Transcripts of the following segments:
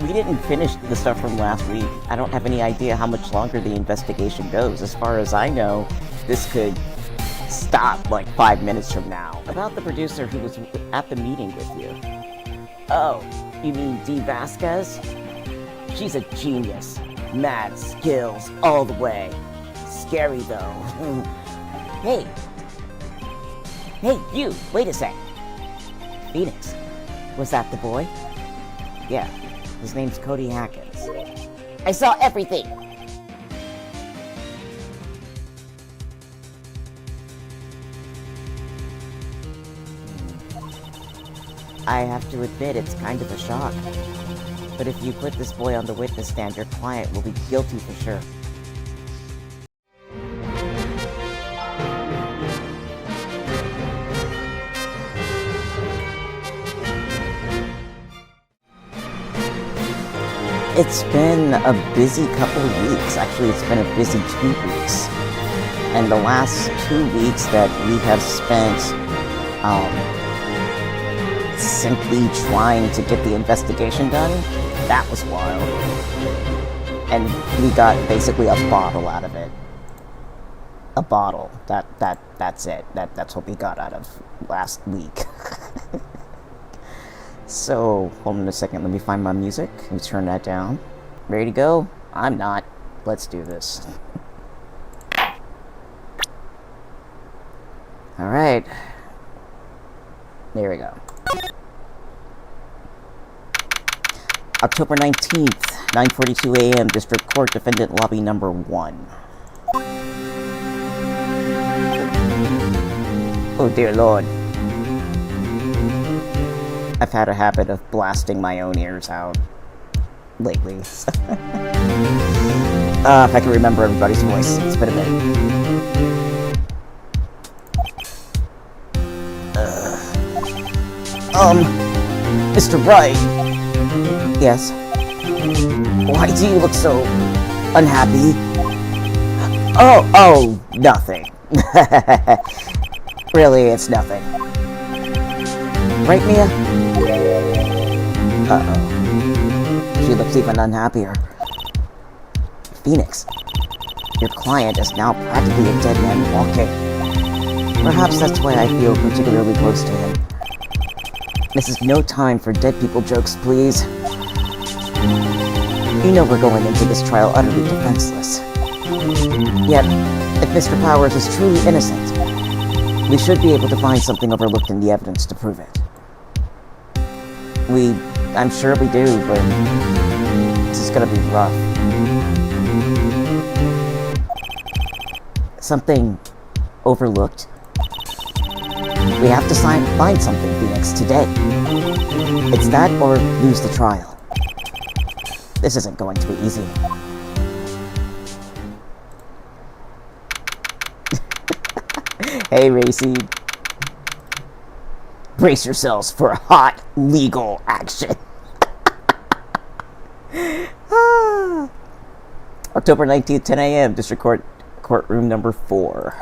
we didn't finish the stuff from last week. I don't have any idea how much longer the investigation goes. As far as I know, this could stop like 5 minutes from now. About the producer who was at the meeting with you. Oh, you mean Dee Vasquez? She's a genius. Mad skills all the way. Scary though. Hey, you, wait a sec. Phoenix, was that the boy? Yeah, his name's Cody Hackins. I saw everything! I have to admit, it's kind of a shock. But if you put this boy on the witness stand, your client will be guilty for sure. It's been a busy couple of weeks. Actually, it's been a busy 2 weeks. And the last 2 weeks that we have spent simply trying to get the investigation done, that was wild. And we got basically a bottle out of it. A bottle. That's it. That's what we got out of last week. So, hold on a second, let me find my music. Let me turn that down. Ready to go? I'm not. Let's do this. Alright. There we go. October 19th, 9:42 a.m., District Court, Defendant Lobby Number 1. Oh dear Lord. I've had a habit of blasting my own ears out lately. If I can remember everybody's voice, it's been a minute. Mr. Wright? Yes? Why do you look so unhappy? Oh, nothing. Really, it's nothing. Right, Mia? Uh-oh. She looks even unhappier. Phoenix, your client is now practically a dead man walking. Perhaps that's why I feel particularly close to him. This is no time for dead people jokes, please. You know we're going into this trial utterly defenseless. Yet, if Mr. Powers is truly innocent, we should be able to find something overlooked in the evidence to prove it. I'm sure we do, but this is gonna be rough. Something overlooked? We have to find something, Phoenix, today. It's that or lose the trial. This isn't going to be easy. Hey, Racy. Brace yourselves for hot legal action. October 19th, 10 a.m., District Court, Courtroom Number 4.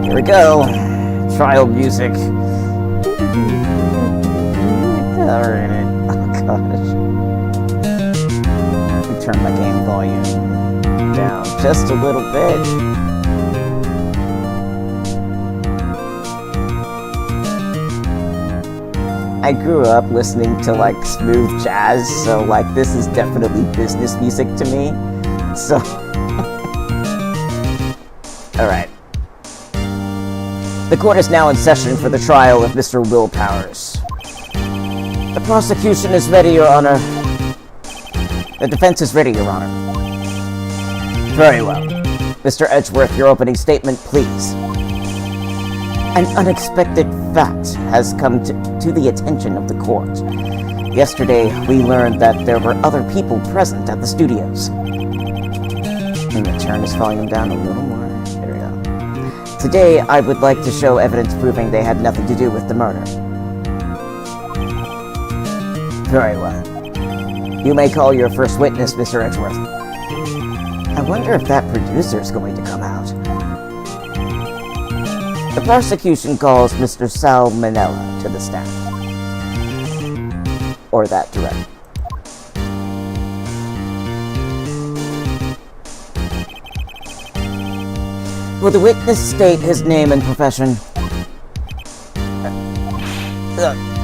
Here we go. Trial music. We're in it. Oh gosh. Let me turn my game volume down just a little bit. I grew up listening to like smooth jazz, so like this is definitely business music to me. So alright. The court is now in session for the trial of Mr. Will Powers. The prosecution is ready, Your Honor. The defense is ready, Your Honor. Very well. Mr. Edgeworth, your opening statement, please. An unexpected fact has come to the attention of the court. Yesterday, we learned that there were other people present at the studios. Let me turn this volume down a little more. There we go. Today, I would like to show evidence proving they had nothing to do with the murder. Very well. You may call your first witness, Mr. Edgeworth. I wonder if that producer's going to come out. The prosecution calls Mr. Salmonella to the stand. Or that directly. Will the witness state his name and profession?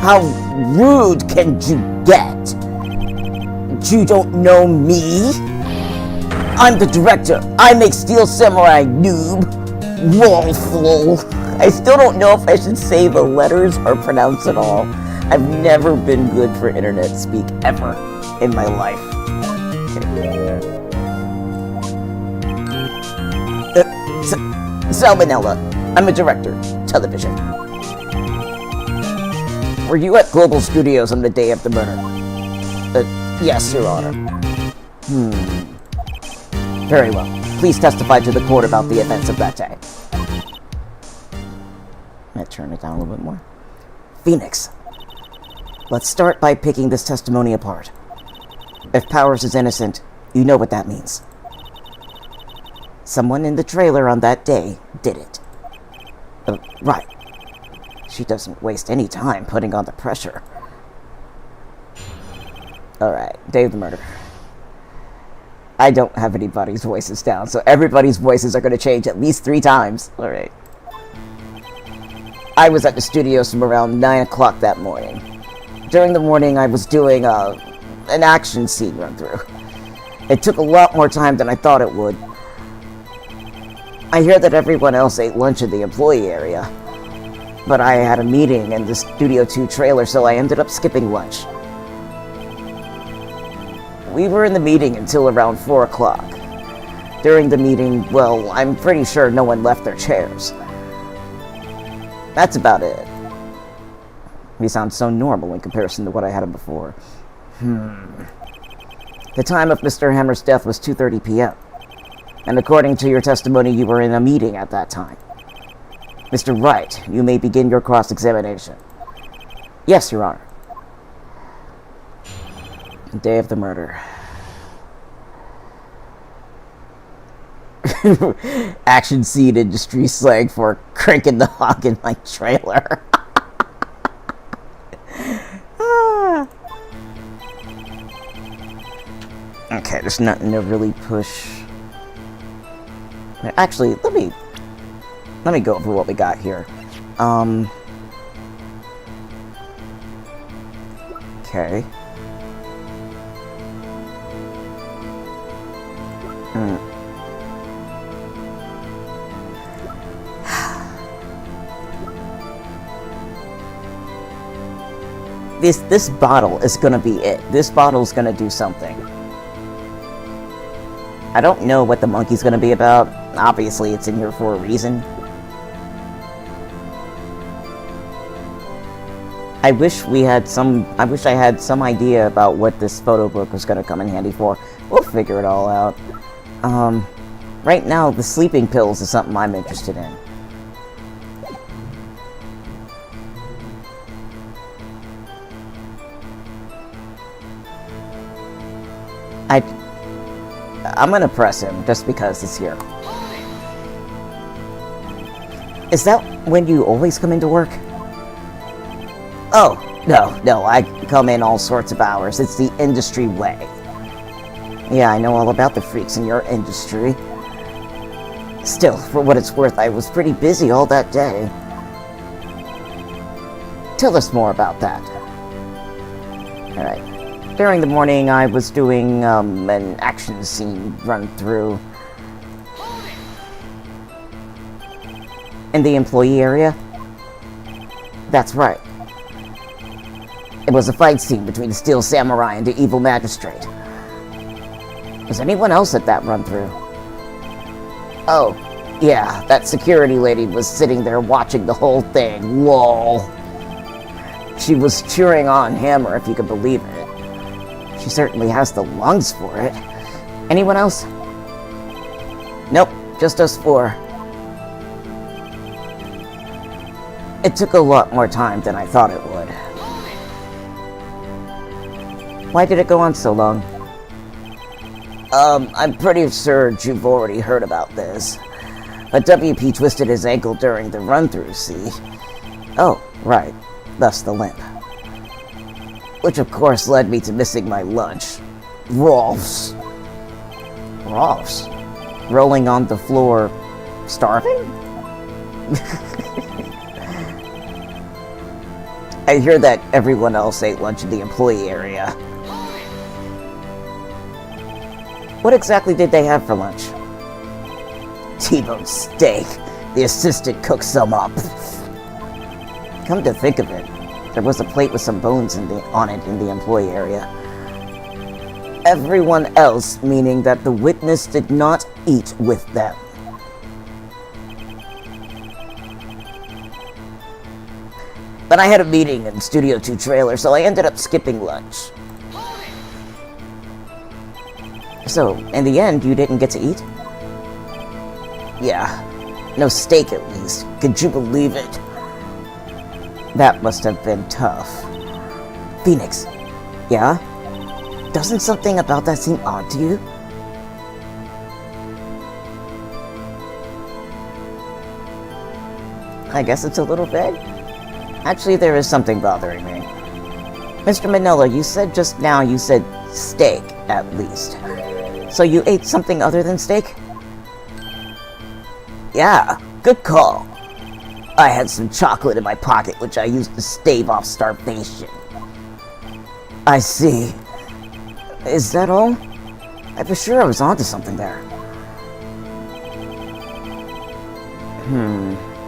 How rude can you get? You don't know me? I'm the director. I make Steel Samurai, noob. Wallful. I still don't know if I should say the letters or pronounce it all. I've never been good for internet speak ever in my life. Salmonella. I'm a director. Television. Were you at Global Studios on the day of the murder? Yes, Your Honor. Very well. Please testify to the court about the events of that day. Might turn it down a little bit more. Phoenix. Let's start by picking this testimony apart. If Powers is innocent, you know what that means. Someone in the trailer on that day did it. Right. She doesn't waste any time putting on the pressure. Alright, day of the murder. I don't have anybody's voices down, so everybody's voices are going to change at least 3 times. Alright. I was at the studios from around 9 o'clock that morning. During the morning, I was doing an action scene run-through. It took a lot more time than I thought it would. I hear that everyone else ate lunch in the employee area. But I had a meeting in the Studio 2 trailer, so I ended up skipping lunch. We were in the meeting until around 4 o'clock. During the meeting, well, I'm pretty sure no one left their chairs. That's about it. He sounds so normal in comparison to what I had him before. The time of Mr. Hammer's death was 2:30 p.m. And according to your testimony, you were in a meeting at that time. Mr. Wright, you may begin your cross-examination. Yes, Your Honor. Day of the murder. Action scene industry slang for cranking the hog in my trailer. Okay, there's nothing to really push. Actually, let me go over what we got here. Okay. This bottle is gonna be it. This bottle's gonna do something. I don't know what the monkey's gonna be about. Obviously, it's in here for a reason. I wish I had some idea about what this photo book was gonna come in handy for. We'll figure it all out. Right now, the sleeping pills is something I'm interested in. I'm gonna press him just because it's here. Is that when you always come into work? Oh, no, I come in all sorts of hours. It's the industry way. Yeah, I know all about the freaks in your industry. Still, for what it's worth, I was pretty busy all that day. Tell us more about that. Alright. During the morning, I was doing an action scene run-through. In the employee area? That's right. It was a fight scene between the Steel Samurai and the evil magistrate. Was anyone else at that run-through? Oh, yeah, that security lady was sitting there watching the whole thing. Lol. She was cheering on Hammer, if you could believe it. She certainly has the lungs for it. Anyone else? Nope, just us 4. It took a lot more time than I thought it would. Why did it go on so long? I'm pretty sure you've already heard about this. but WP twisted his ankle during the run-through, see? Oh, right. Thus the limp. Which of course led me to missing my lunch. Rolfs. Rolfs? Rolling on the floor, starving? I hear that everyone else ate lunch in the employee area. What exactly did they have for lunch? T-bone steak. The assistant cooked some up. Come to think of it, there was a plate with some bones on it in the employee area. Everyone else, meaning that the witness did not eat with them. But I had a meeting in Studio 2 trailer, so I ended up skipping lunch. So, in the end, you didn't get to eat? Yeah. No steak, at least. Could you believe it? That must have been tough. Phoenix. Yeah? Doesn't something about that seem odd to you? I guess it's a little vague. Actually, there is something bothering me. Mr. Manila, you said just now you said steak, at least. So you ate something other than steak? Yeah, good call. I had some chocolate in my pocket, which I used to stave off starvation. I see. Is that all? I was sure I was onto something there.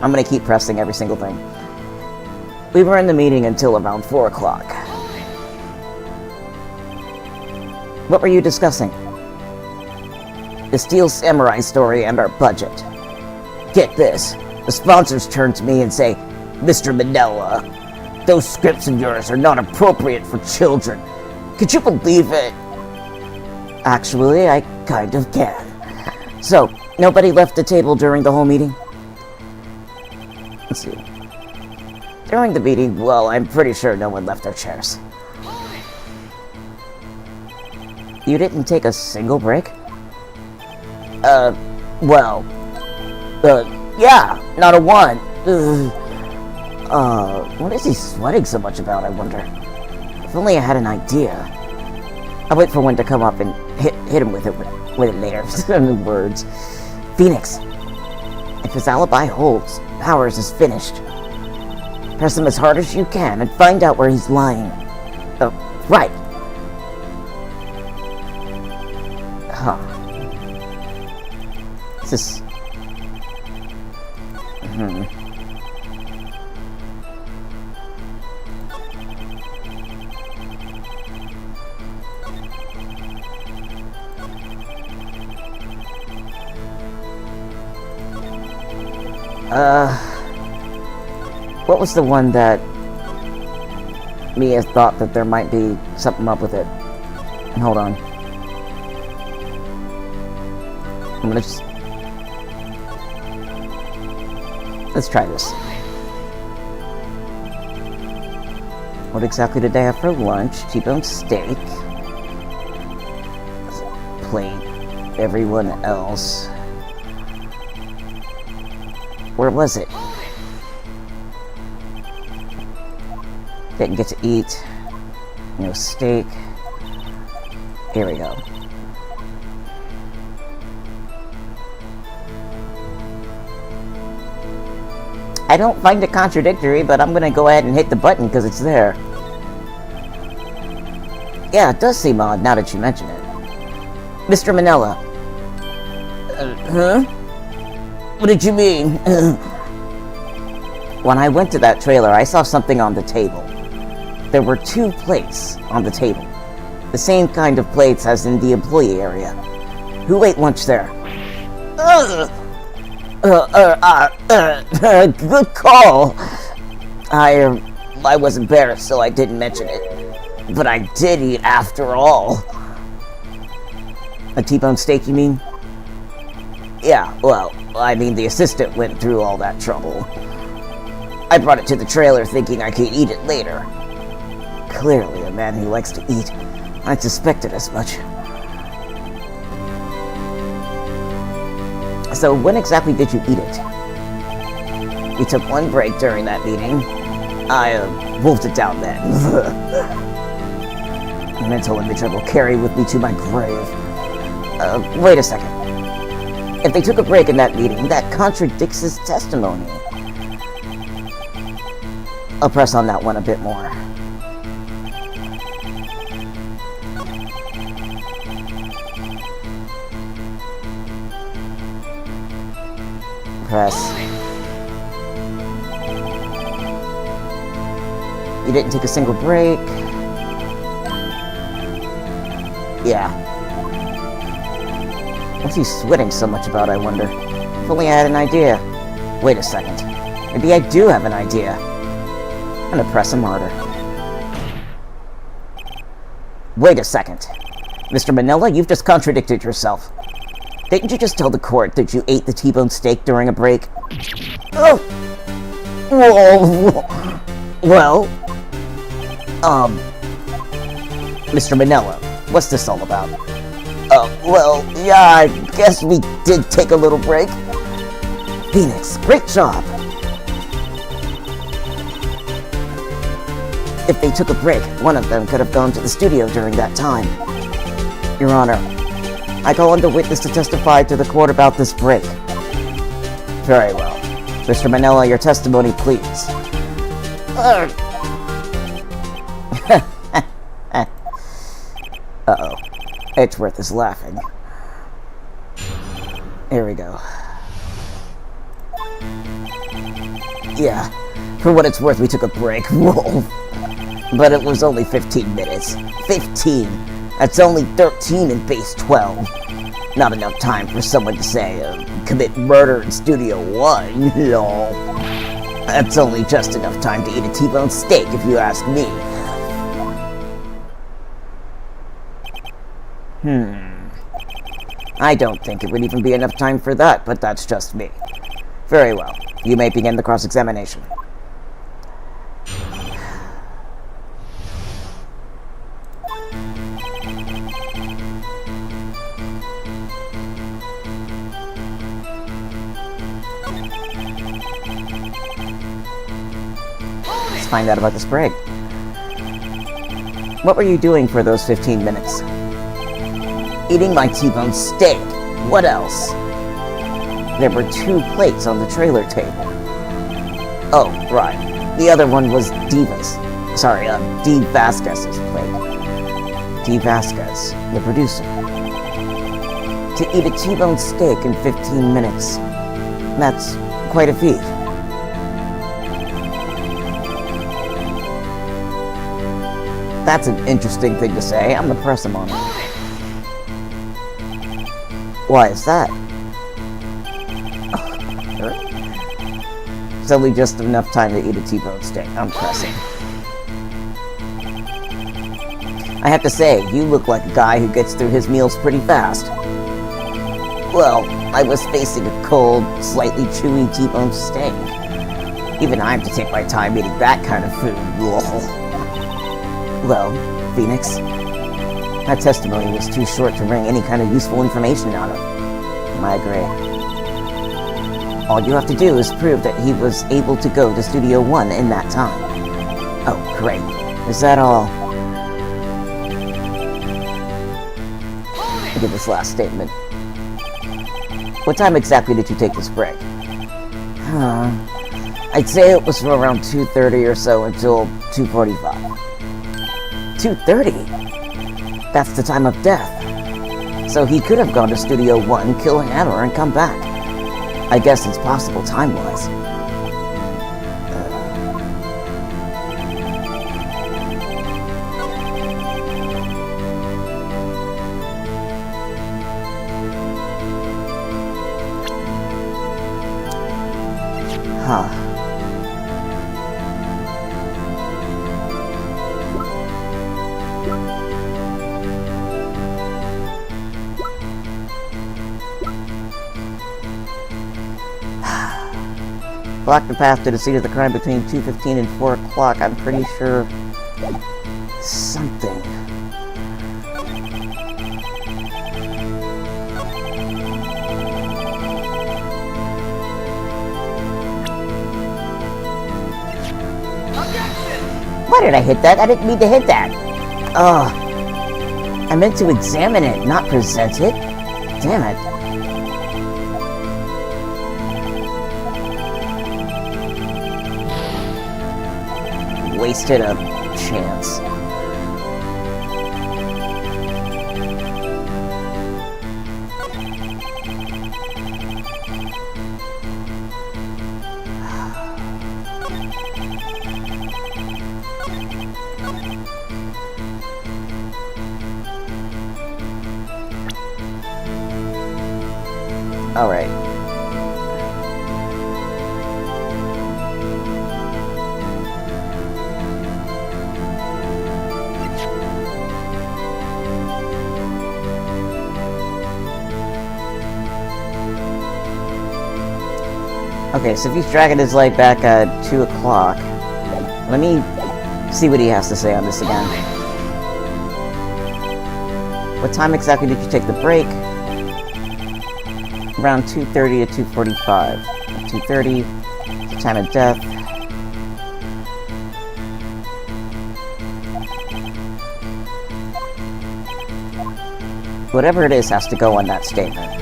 I'm gonna keep pressing every single thing. We were in the meeting until around 4 o'clock. What were you discussing? The Steel Samurai story and our budget. Get this. The sponsors turn to me and say, Mr. Manila, those scripts of yours are not appropriate for children. Could you believe it? Actually, I kind of can. So, nobody left the table during the whole meeting? Let's see. During the meeting, well, I'm pretty sure no one left their chairs. You didn't take a single break? Yeah, not a one. What is he sweating so much about, I wonder? If only I had an idea. I'll wait for one to come up and hit him with it later. In words. Phoenix. If his alibi holds, Powers is finished. Press him as hard as you can and find out where he's lying. Right. Huh. This is... What was the one that Mia thought that there might be something up with it? Hold on. I'm gonna just... Let's try this. What exactly did they have for lunch? T-bone steak. Plate. Everyone else. Where was it? Didn't get to eat. No steak. Here we go. I don't find it contradictory, but I'm gonna go ahead and hit the button because it's there. Yeah, it does seem odd now that you mention it. Mr. Manila. Huh? What did you mean? When I went to that trailer, I saw something on the table. There were 2 plates on the table. The same kind of plates as in the employee area. Who ate lunch there? Good call. I was embarrassed, so I didn't mention it. But I did eat after all. A T-bone steak, you mean? Yeah, well, I mean, the assistant went through all that trouble. I brought it to the trailer thinking I could eat it later. Clearly a man who likes to eat. I suspected as much. So when exactly did you eat it? We took one break during that meeting. I wolfed it down then. A mental image I will carry with me to my grave. Wait a second. If they took a break in that meeting, that contradicts his testimony. I'll press on that one a bit more. Press. You didn't take a single break. Yeah. What's he sweating so much about, I wonder? If only I had an idea. Wait a second. Maybe I do have an idea. I'm gonna press him harder. Wait a second. Mr. Manila, you've just contradicted yourself. Didn't you just tell the court that you ate the T-bone steak during a break? Oh! Whoa! Well... Mr. Manila, what's this all about? Well, yeah, I guess we did take a little break. Phoenix, great job! If they took a break, one of them could have gone to the studio during that time. Your Honor, I call on the witness to testify to the court about this break. Very well. Mr. Manila, your testimony, please. Uh-oh. Edgeworth is laughing. Here we go. Yeah, for what it's worth, we took a break. Whoa. But it was only 15 minutes. 15! That's only 13 in base 12. Not enough time for someone to say, commit murder in Studio 1. Lol. That's only just enough time to eat a T-bone steak, if you ask me. I don't think it would even be enough time for that, but that's just me. Very well. You may begin the cross-examination. Let's find out about this break. What were you doing for those 15 minutes? Eating my T-bone steak. What else? There were 2 plates on the trailer table. Oh, right. The other one was Diva's. Sorry, D. Vasquez's plate. D. Vasquez, the producer. To eat a T-bone steak in 15 minutes. That's quite a feat. That's an interesting thing to say. I'm gonna press him on it. Why is that? It's only just enough time to eat a T-bone steak. I'm pressing. I have to say, you look like a guy who gets through his meals pretty fast. Well, I was facing a cold, slightly chewy T-bone steak. Even I have to take my time eating that kind of food. Well, Phoenix, that testimony was too short to wring any kind of useful information out of. I agree. All you have to do is prove that he was able to go to Studio 1 in that time. Oh, great. Is that all? Look at this last statement. What time exactly did you take this break? I'd say it was from around 2:30 or so until 2:45. 2:30? That's the time of death. So he could have gone to Studio 1, kill Hammer, and come back. I guess it's possible time-wise. Huh. Block the path to the scene of the crime between 2:15 and 4 o'clock. I'm pretty sure... something. Why did I hit that? I didn't mean to hit that. Ugh. I meant to examine it, not present it. Damn it. Wasted a chance. All right. Okay, so if he's dragging his light back at 2 o'clock, let me see what he has to say on this again. What time exactly did you take the break? Around 2:30 to 2:45. 2:30, the time of death. Whatever it is has to go on that statement.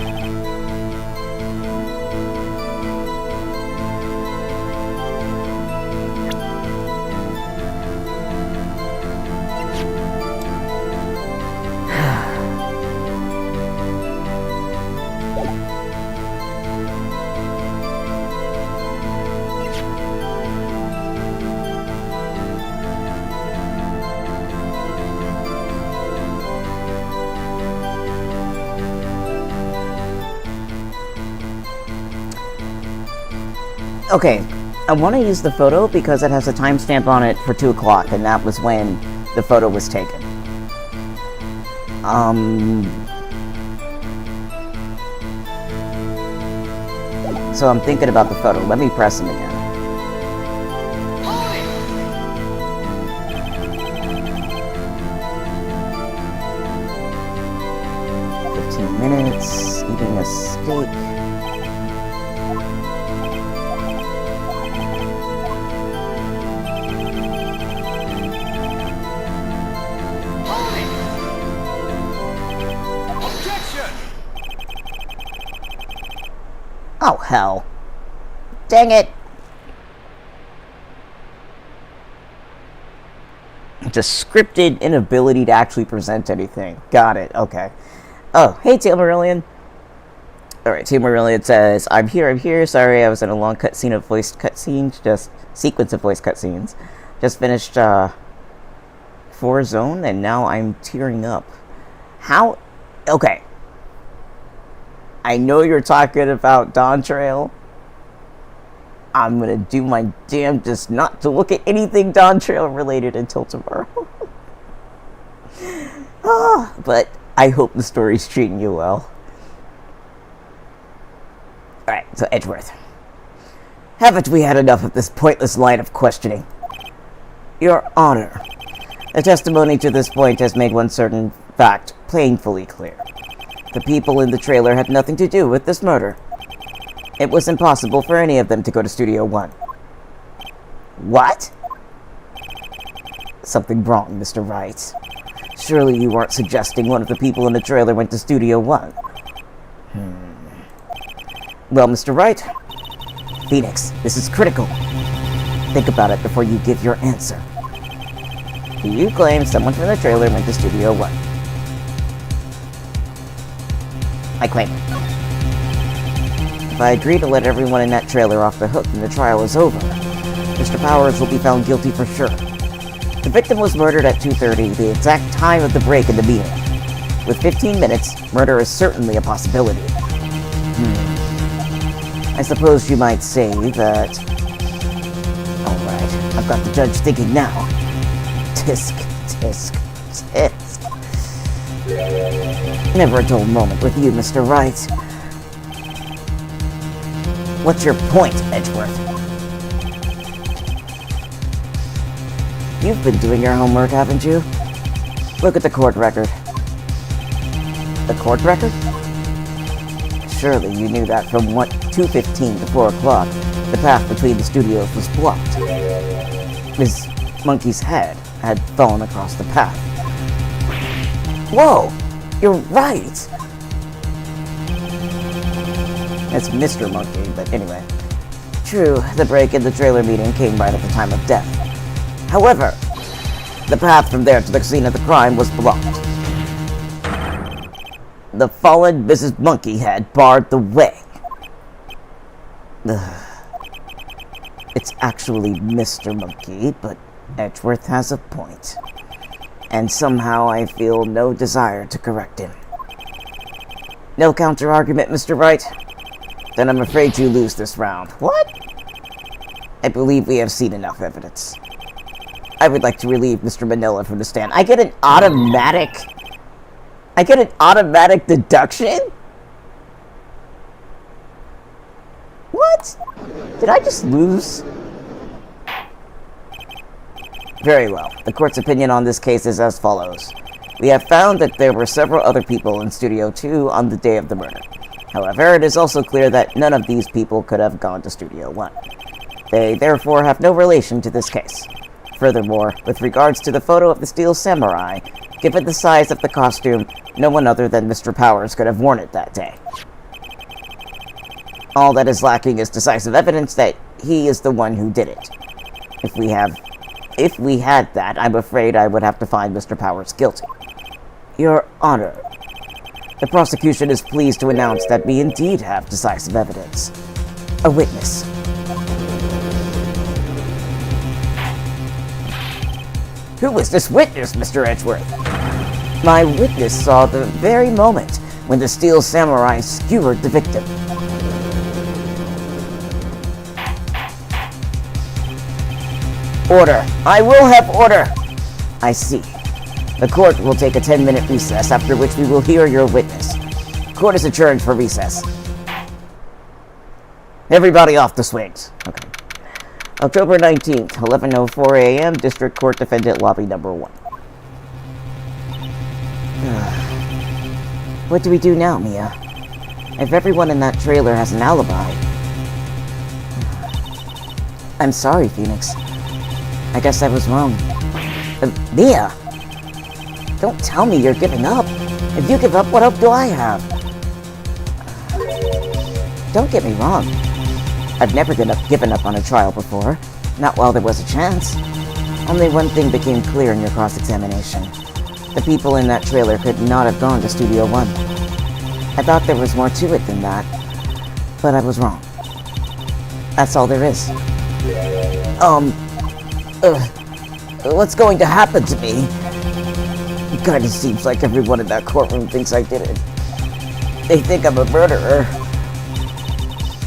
Okay, I want to use the photo because it has a timestamp on it for 2 o'clock, and that was when the photo was taken. So I'm thinking about the photo. Let me press him again. Minutes, eating a steak. Oh, hell. Dang it. Just scripted inability to actually present anything. Got it, okay. Oh, hey, Teal Marillion. Alright, Teal Marillion says, I'm here. Sorry, I was in a long cutscene of voice cutscenes. Just sequence of voice cutscenes. Just finished, 4 Zone, and now I'm tearing up. How? Okay. I know you're talking about Dawn Trail. I'm gonna do my damnedest not to look at anything Dawn Trail related until tomorrow. But I hope the story's treating you well. Alright, so Edgeworth. Haven't we had enough of this pointless line of questioning? Your Honor, the testimony to this point has made one certain fact painfully clear. The people in the trailer had nothing to do with this murder. It was impossible for any of them to go to Studio One. What? Something wrong, Mr. Wright. Surely you aren't suggesting one of the people in the trailer went to Studio One. Well, Mr. Wright, Phoenix, this is critical. Think about it before you give your answer. Do you claim someone from the trailer went to Studio One? I claim it. If I agree to let everyone in that trailer off the hook and the trial is over, Mr. Powers will be found guilty for sure. The victim was murdered at 2:30, the exact time of the break in the meeting. With 15 minutes, murder is certainly a possibility. I suppose you might say that... Alright, I've got the judge thinking now. Tisk, tisk, tisk. Never a dull moment with you, Mr. Wright. What's your point, Edgeworth? You've been doing your homework, haven't you? Look at the court record. The court record? Surely you knew that from 2:15 to 4 o'clock, the path between the studios was blocked. Is monkey's head had fallen across the path. Whoa! You're right! It's Mr. Monkey, but anyway. True, the break in the trailer meeting came right at the time of death. However, the path from there to the scene of the crime was blocked. The fallen Mrs. Monkey had barred the way. Ugh. It's actually Mr. Monkey, but Edgeworth has a point. And somehow I feel no desire to correct him. No counter-argument, Mr. Wright? Then I'm afraid you lose this round. What? I believe we have seen enough evidence. I would like to relieve Mr. Manila from the stand. I get an automatic deduction? What? Did I just lose? Very well. The court's opinion on this case is as follows. We have found that there were several other people in Studio 2 on the day of the murder. However, it is also clear that none of these people could have gone to Studio 1. They therefore have no relation to this case. Furthermore, with regards to the photo of the Steel Samurai, given the size of the costume, no one other than Mr. Powers could have worn it that day. All that is lacking is decisive evidence that he is the one who did it. If we had that, I'm afraid I would have to find Mr. Powers guilty. Your Honor, the prosecution is pleased to announce that we indeed have decisive evidence. A witness. Who is this witness, Mr. Edgeworth? My witness saw the very moment when the Steel Samurai skewered the victim. Order. I will have order. I see. The court will take a 10-minute recess, after which we will hear your witness. Court is adjourned for recess. Everybody off the swings. Okay. October 19th, 11:04 a.m., District Court Defendant Lobby Number 1. What do we do now, Mia? If everyone in that trailer has an alibi... I'm sorry, Phoenix. I guess I was wrong. Mia! Don't tell me you're giving up. If you give up, what hope do I have? Don't get me wrong. I've never given up on a trial before. Not while there was a chance. Only one thing became clear in your cross-examination. The people in that trailer could not have gone to Studio 1. I thought there was more to it than that. But I was wrong. That's all there is. What's going to happen to me? It kinda seems like everyone in that courtroom thinks I did it. They think I'm a murderer.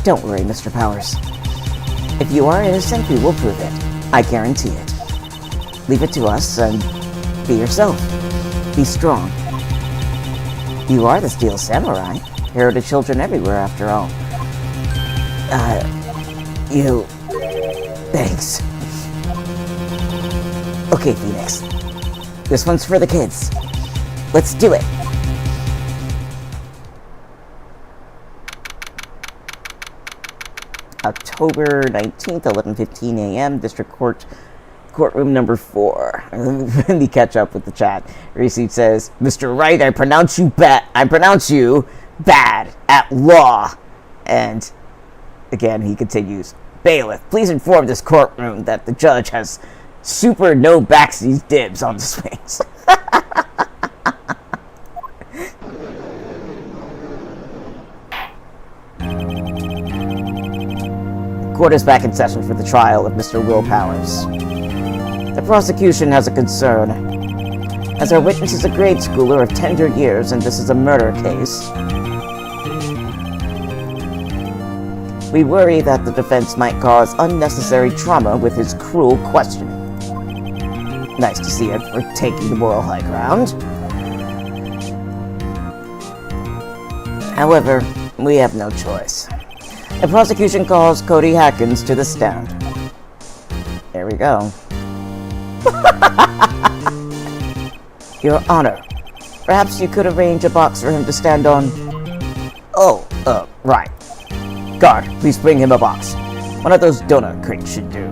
Don't worry, Mr. Powers. If you are innocent, we will prove it. I guarantee it. Leave it to us, and be yourself. Be strong. You are the Steel Samurai. Heritage children everywhere, after all. Thanks. Okay, Phoenix. This one's for the kids. Let's do it. October 19th, 11:15 a.m., District Court, Courtroom Number 4. Let me catch up with the chat. Receipt says, Mr. Wright, I pronounce you bad at law. And again, he continues, Bailiff, please inform this courtroom that the judge has super no backseat dibs on the swings. Court is back in session for the trial of Mr. Will Powers. The prosecution has a concern. As our witness is a grade schooler of tender years and this is a murder case, we worry that the defense might cause unnecessary trauma with his cruel questioning. Nice to see it for taking the moral high ground. However, we have no choice. The prosecution calls Cody Hackins to the stand. There we go. Your Honor, perhaps you could arrange a box for him to stand on... right. Guard, please bring him a box. One of those donut crates should do.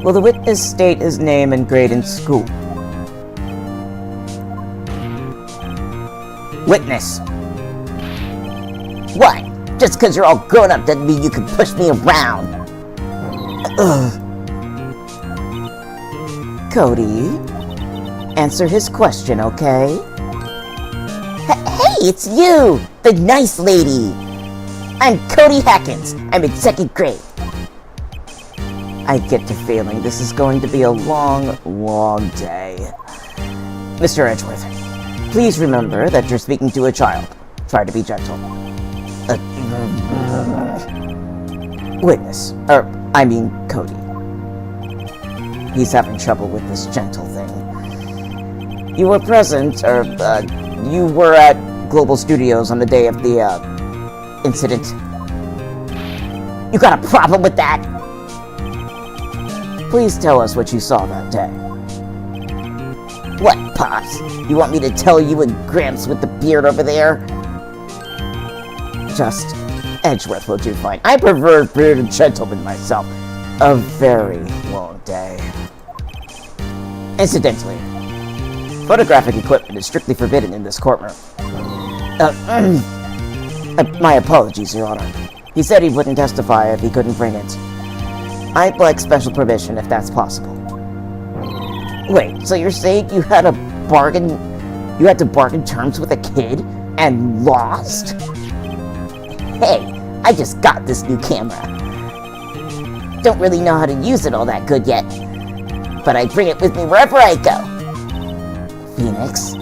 Will the witness state his name and grade in school? Witness. What? Just because you're all grown up doesn't mean you can push me around. Ugh. Cody, answer his question, okay? Hey, it's you! The nice lady! I'm Cody Hackins. I'm in 2nd grade. I get the feeling this is going to be a long, long day. Mr. Edgeworth, please remember that you're speaking to a child. Try to be gentle. Witness. Cody. He's having trouble with this gentle thing. You were present, you were at Global Studios on the day of the, incident. You got a problem with that? Please tell us what you saw that day. What, Pops? You want me to tell you and Gramps with the beard over there? Just Edgeworth will do fine. I prefer bearded gentlemen myself. A very long day. Incidentally, photographic equipment is strictly forbidden in this courtroom. My apologies, Your Honor. He said he wouldn't testify if he couldn't bring it. I'd like special permission if that's possible. Wait, so you're saying you had to bargain terms with a kid and lost? Hey, I just got this new camera. Don't really know how to use it all that good yet, but I bring it with me wherever I go. Phoenix,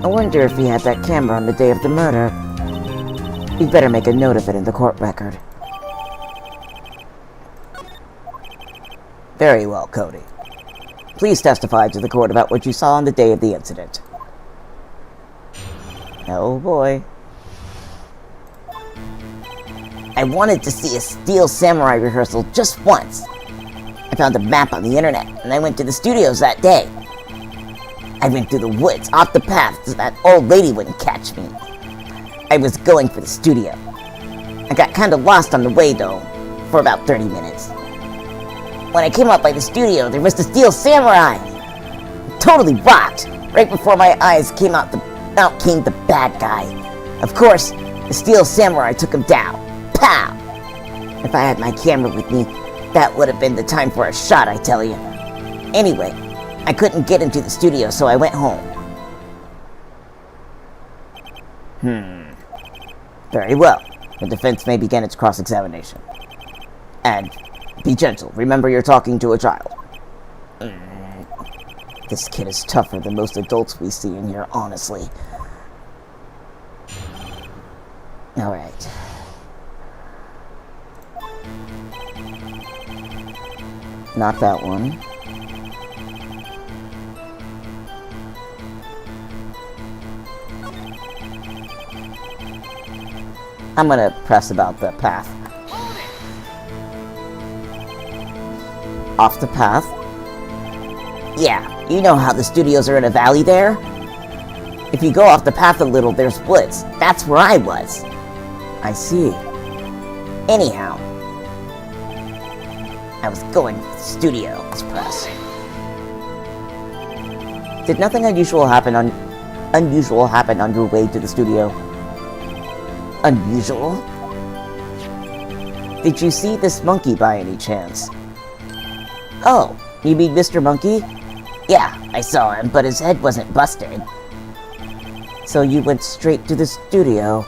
I wonder if he had that camera on the day of the murder. We'd better make a note of it in the court record. Very well, Cody. Please testify to the court about what you saw on the day of the incident. Oh boy. I wanted to see a Steel Samurai rehearsal just once. I found a map on the internet, and I went to the studios that day. I went through the woods, off the path, so that old lady wouldn't catch me. I was going for the studio. I got kinda lost on the way, though, for about 30 minutes. When I came up by the studio, there was the Steel Samurai! Totally rocked! Right before my eyes came out came the bad guy. Of course, the Steel Samurai took him down. Pow! If I had my camera with me, that would have been the time for a shot, I tell you. Anyway, I couldn't get into the studio, so I went home. Very well. The defense may begin its cross-examination. And be gentle. Remember you're talking to a child. This kid is tougher than most adults we see in here, honestly. Alright. Not that one. I'm gonna press about the path. Off the path? Yeah, you know how the studios are in a valley there? If you go off the path a little, there's woods. That's where I was. I see. Anyhow, I was going for the studio. Let's press. Did nothing unusual happen on your way to the studio? Unusual? Did you see this monkey by any chance? Oh, you mean Mr. Monkey? Yeah, I saw him, but his head wasn't busted. So you went straight to the studio.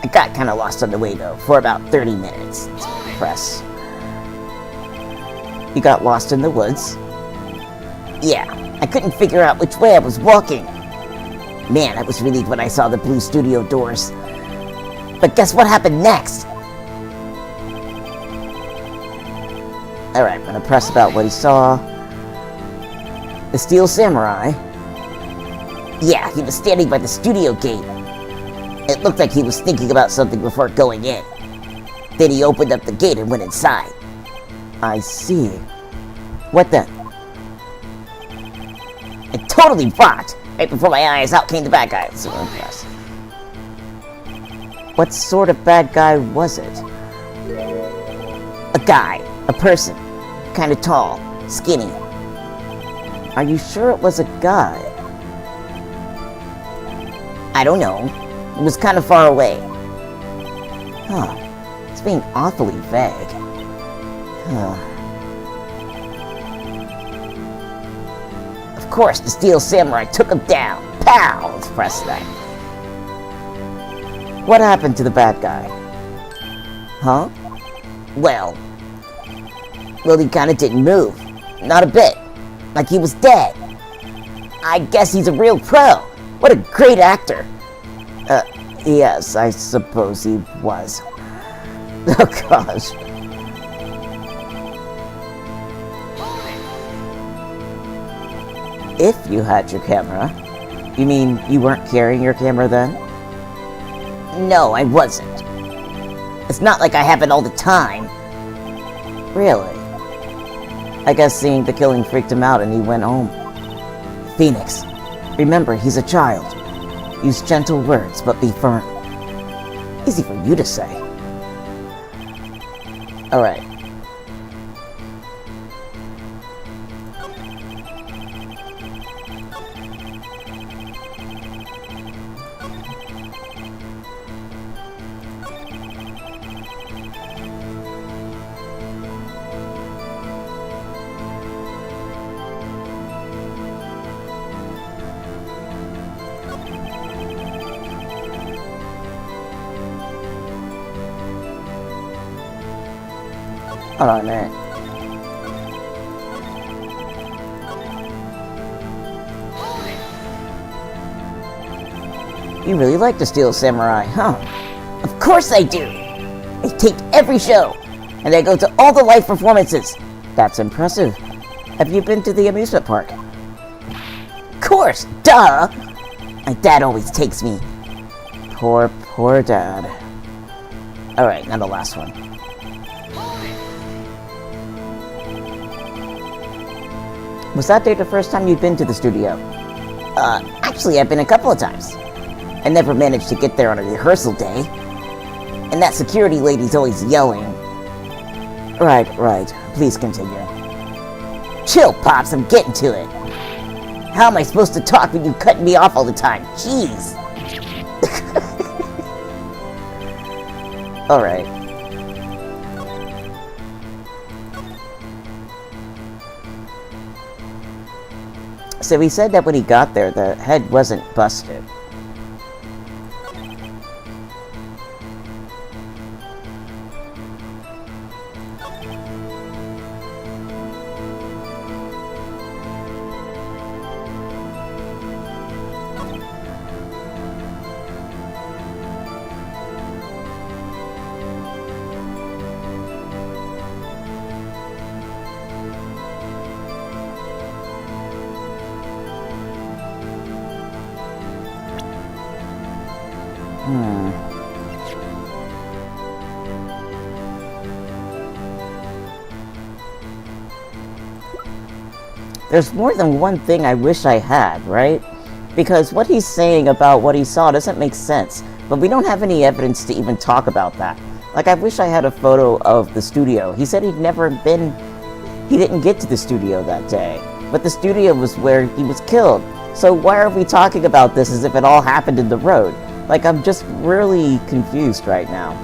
I got kinda lost on the way though, for about 30 minutes. Let's press. You got lost in the woods? Yeah, I couldn't figure out which way I was walking. Man, I was relieved when I saw the blue studio doors. But guess what happened next? Alright, I'm gonna press about what he saw. The Steel Samurai? Yeah, he was standing by the studio gate. It looked like he was thinking about something before going in. Then he opened up the gate and went inside. I see. What then? It totally rocked! Right before my eyes, out came the bad guy. So, what sort of bad guy was it? A guy. A person. Kinda tall. Skinny. Are you sure it was a guy? I don't know. It was kind of far away. Huh. It's being awfully vague. Huh. Of course, the Steel Samurai took him down. Pow! Let's press that. What happened to the bad guy? Huh? Well, he kinda didn't move. Not a bit. Like he was dead. I guess he's a real pro. What a great actor. Yes, I suppose he was. Oh gosh. If you had your camera. You mean you weren't carrying your camera then? No, I wasn't. It's not like I have it all the time. Really? I guess seeing the killing freaked him out and he went home. Phoenix, remember, he's a child. Use gentle words, but be firm. Easy for you to say. Alright. Hold on a minute. You really like the Steel Samurai, huh? Of course I do! I tape every show, and I go to all the live performances. That's impressive. Have you been to the amusement park? Of course, duh! My dad always takes me. Poor dad. Alright, now the last one. Was that day the first time you'd been to the studio? Actually, I've been a couple of times. I never managed to get there on a rehearsal day. And that security lady's always yelling. Right. Please continue. Chill, Pops, I'm getting to it. How am I supposed to talk when you cut me off all the time? Jeez. Alright. So he said that when he got there, the head wasn't busted. There's more than one thing I wish I had, right? Because what he's saying about what he saw doesn't make sense, but we don't have any evidence to even talk about that. Like, I wish I had a photo of the studio. He said he didn't get to the studio that day, but the studio was where he was killed. So why are we talking about this as if it all happened in the road? Like, I'm just really confused right now.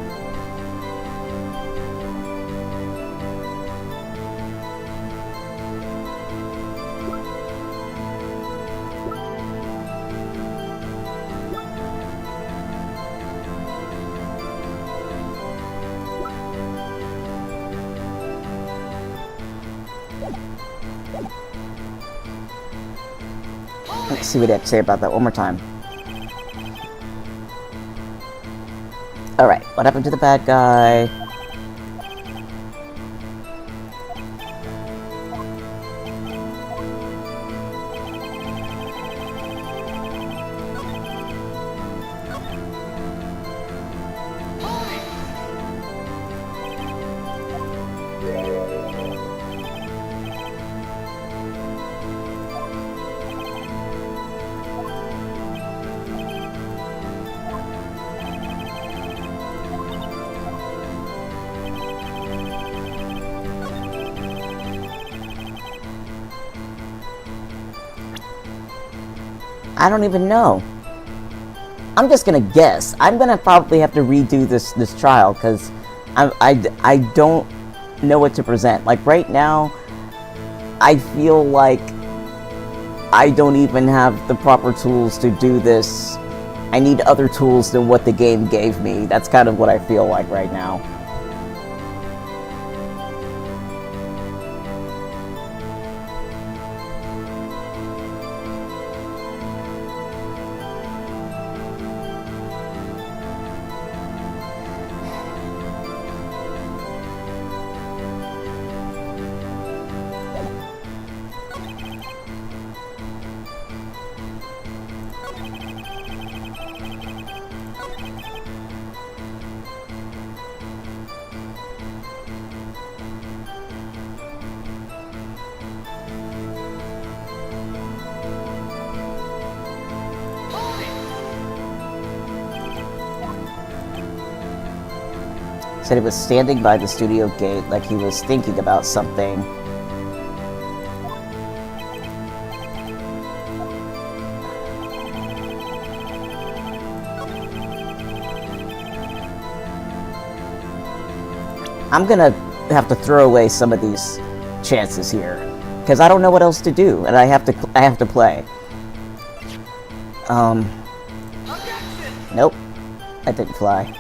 Let's see what they have to say about that one more time. Alright, what happened to the bad guy? I don't even know. I'm just gonna guess. I'm gonna probably have to redo this trial because I don't know what to present. Like right now, I feel like I don't even have the proper tools to do this. I need other tools than what the game gave me. That's kind of what I feel like right now. Said he was standing by the studio gate like he was thinking about something. I'm gonna have to throw away some of these chances here because I don't know what else to do, and I have to play. Nope, that didn't fly.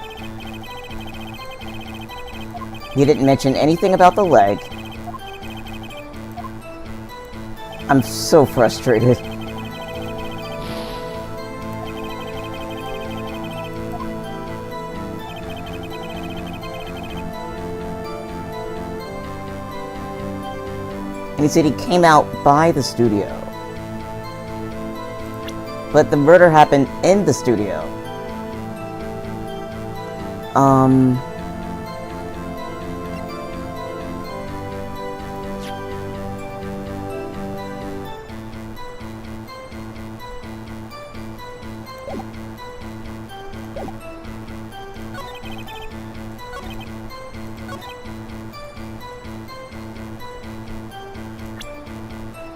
He didn't mention anything about the leg. I'm so frustrated. And he said he came out by the studio. But the murder happened in the studio.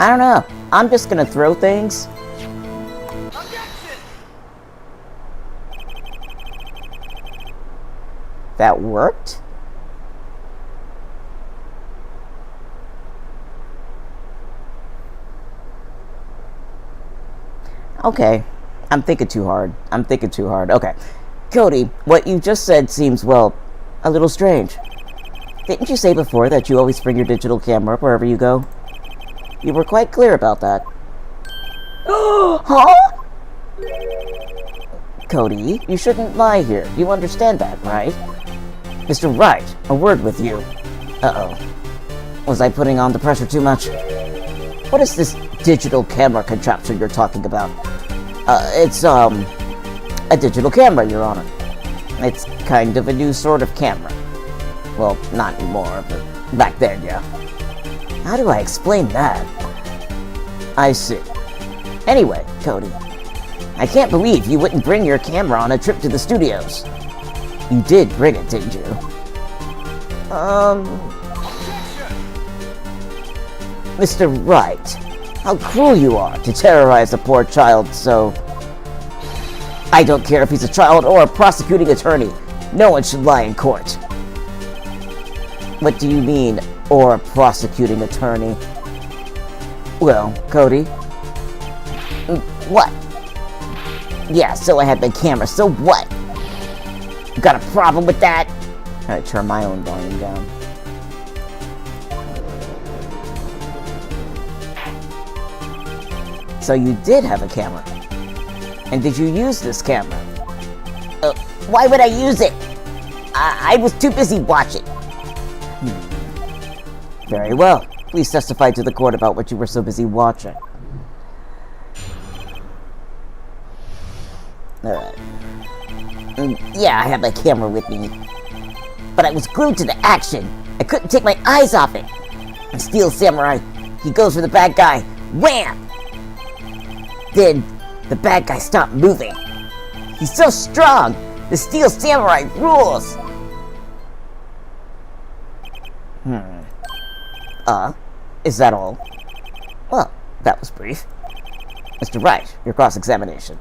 I don't know. I'm just gonna throw things. That worked? Okay. I'm thinking too hard. Okay. Cody, what you just said seems, well, a little strange. Didn't you say before that you always bring your digital camera wherever you go? You were quite clear about that. Huh? Cody, you shouldn't lie here. You understand that, right? Mr. Wright, a word with you. Uh-oh. Was I putting on the pressure too much? What is this digital camera contraption you're talking about? It's a digital camera, Your Honor. It's kind of a new sort of camera. Well, not anymore, but back then, yeah. How do I explain that? I see. Anyway, Cody, I can't believe you wouldn't bring your camera on a trip to the studios. You did bring it, didn't you? Mr. Wright, how cruel you are to terrorize a poor child so... I don't care if he's a child or a prosecuting attorney. No one should lie in court. What do you mean, or a prosecuting attorney? Well, Cody. What? Yeah, so I had the camera, so what? You got a problem with that? I'm gonna turn my own volume down. So you did have a camera. And did you use this camera? Why would I use it? I was too busy watching. Very well. Please testify to the court about what you were so busy watching. Alright. Yeah, I have my camera with me. But I was glued to the action. I couldn't take my eyes off it. And Steel Samurai, he goes for the bad guy. Wham! Then, the bad guy stopped moving. He's so strong! The Steel Samurai rules! Is that all? Well, that was brief. Mr. Wright, your cross-examination.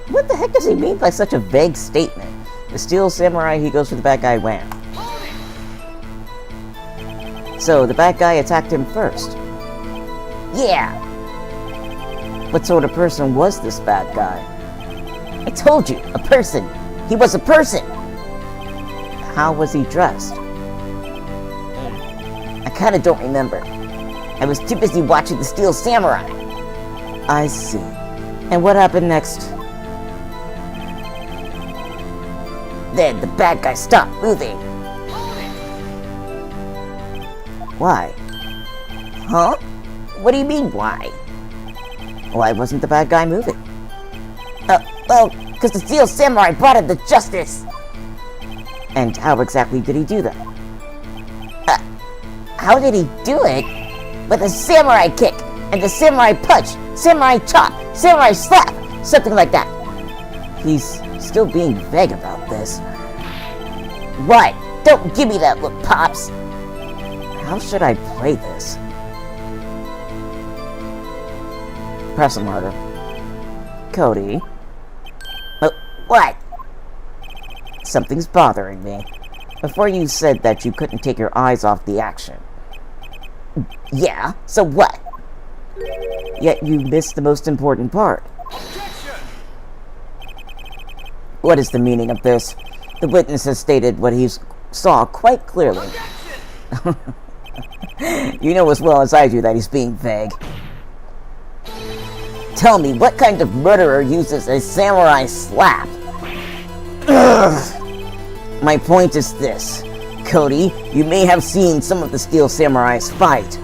What the heck does he mean by such a vague statement? The Steel Samurai, he goes for the bad guy, wham. So, the bad guy attacked him first. Yeah! What sort of person was this bad guy? I told you, a person! He was a person! How was he dressed? I kinda don't remember. I was too busy watching the Steel Samurai. I see. And what happened next? Then the bad guy stopped moving. Why? Huh? What do you mean, why? Why wasn't the bad guy moving? Well, because the Steel Samurai brought him to justice! And how exactly did he do that? How did he do it? With a samurai kick, and the samurai punch, samurai chop, samurai slap, something like that. He's still being vague about this. What? Don't give me that look, Pops! How should I play this? Press him harder. Cody? What? Something's bothering me. Before you said that you couldn't take your eyes off the action. Yeah, so what? Yet you missed the most important part. What is the meaning of this? The witness has stated what he saw quite clearly. You know as well as I do that he's being vague. Tell me, what kind of murderer uses a samurai slap? Ugh. My point is this. Cody, you may have seen some of the Steel Samurais fight,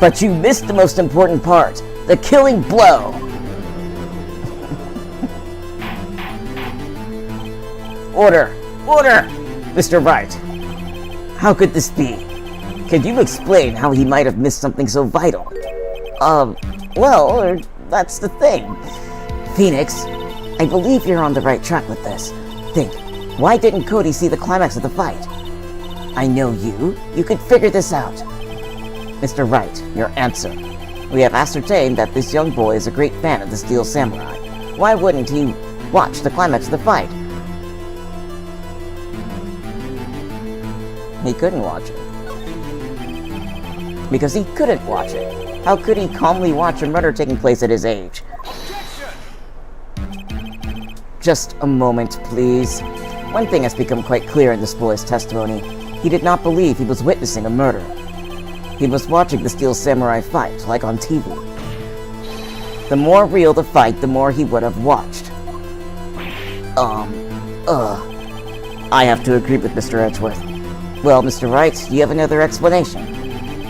but you missed the most important part, the killing blow. Order! Order! Mr. Wright, how could this be? Could you explain how he might have missed something so vital? Well, that's the thing. Phoenix, I believe you're on the right track with this. Think, why didn't Cody see the climax of the fight? I know you. You could figure this out. Mr. Wright, your answer. We have ascertained that this young boy is a great fan of the Steel Samurai. Why wouldn't he watch the climax of the fight? He couldn't watch it. Because he couldn't watch it. How could he calmly watch a murder taking place at his age? Just a moment, please. One thing has become quite clear in this boy's testimony. He did not believe he was witnessing a murder. He was watching the Steel Samurai fight, like on TV. The more real the fight, the more he would have watched. I have to agree with Mr. Edgeworth. Well, Mr. Wright, do you have another explanation?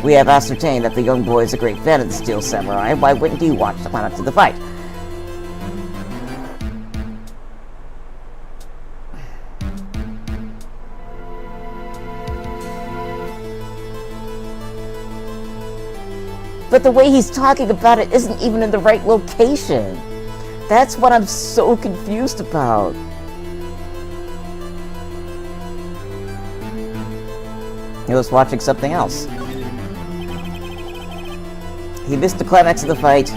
We have ascertained that the young boy is a great fan of the Steel Samurai. Why wouldn't he watch the climax of the fight? But the way he's talking about it isn't even in the right location. That's what I'm so confused about. He was watching something else. He missed the climax of the fight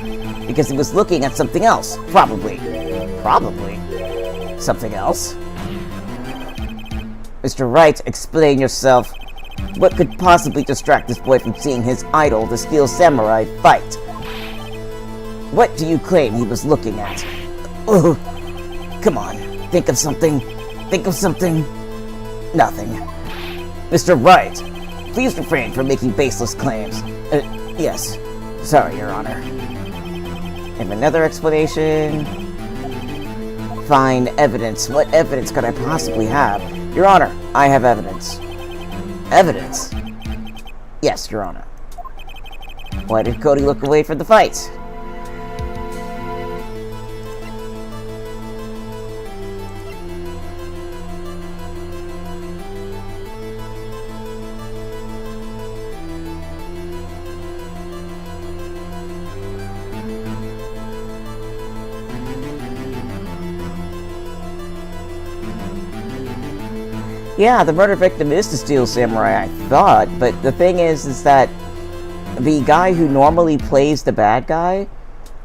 because he was looking at something else. Probably. Probably. Something else? Mr. Wright, explain yourself. What could possibly distract this boy from seeing his idol, the Steel Samurai, fight? What do you claim he was looking at? Ugh. Come on, think of something. Think of something. Nothing. Mr. Wright, please refrain from making baseless claims. Yes. Sorry, Your Honor. And another explanation? Fine, evidence. What evidence could I possibly have? Your Honor, I have evidence. Evidence? Yes, Your Honor. Why did Cody look away from the fight? Yeah, the murder victim is the Steel Samurai, I thought, but the thing is that the guy who normally plays the bad guy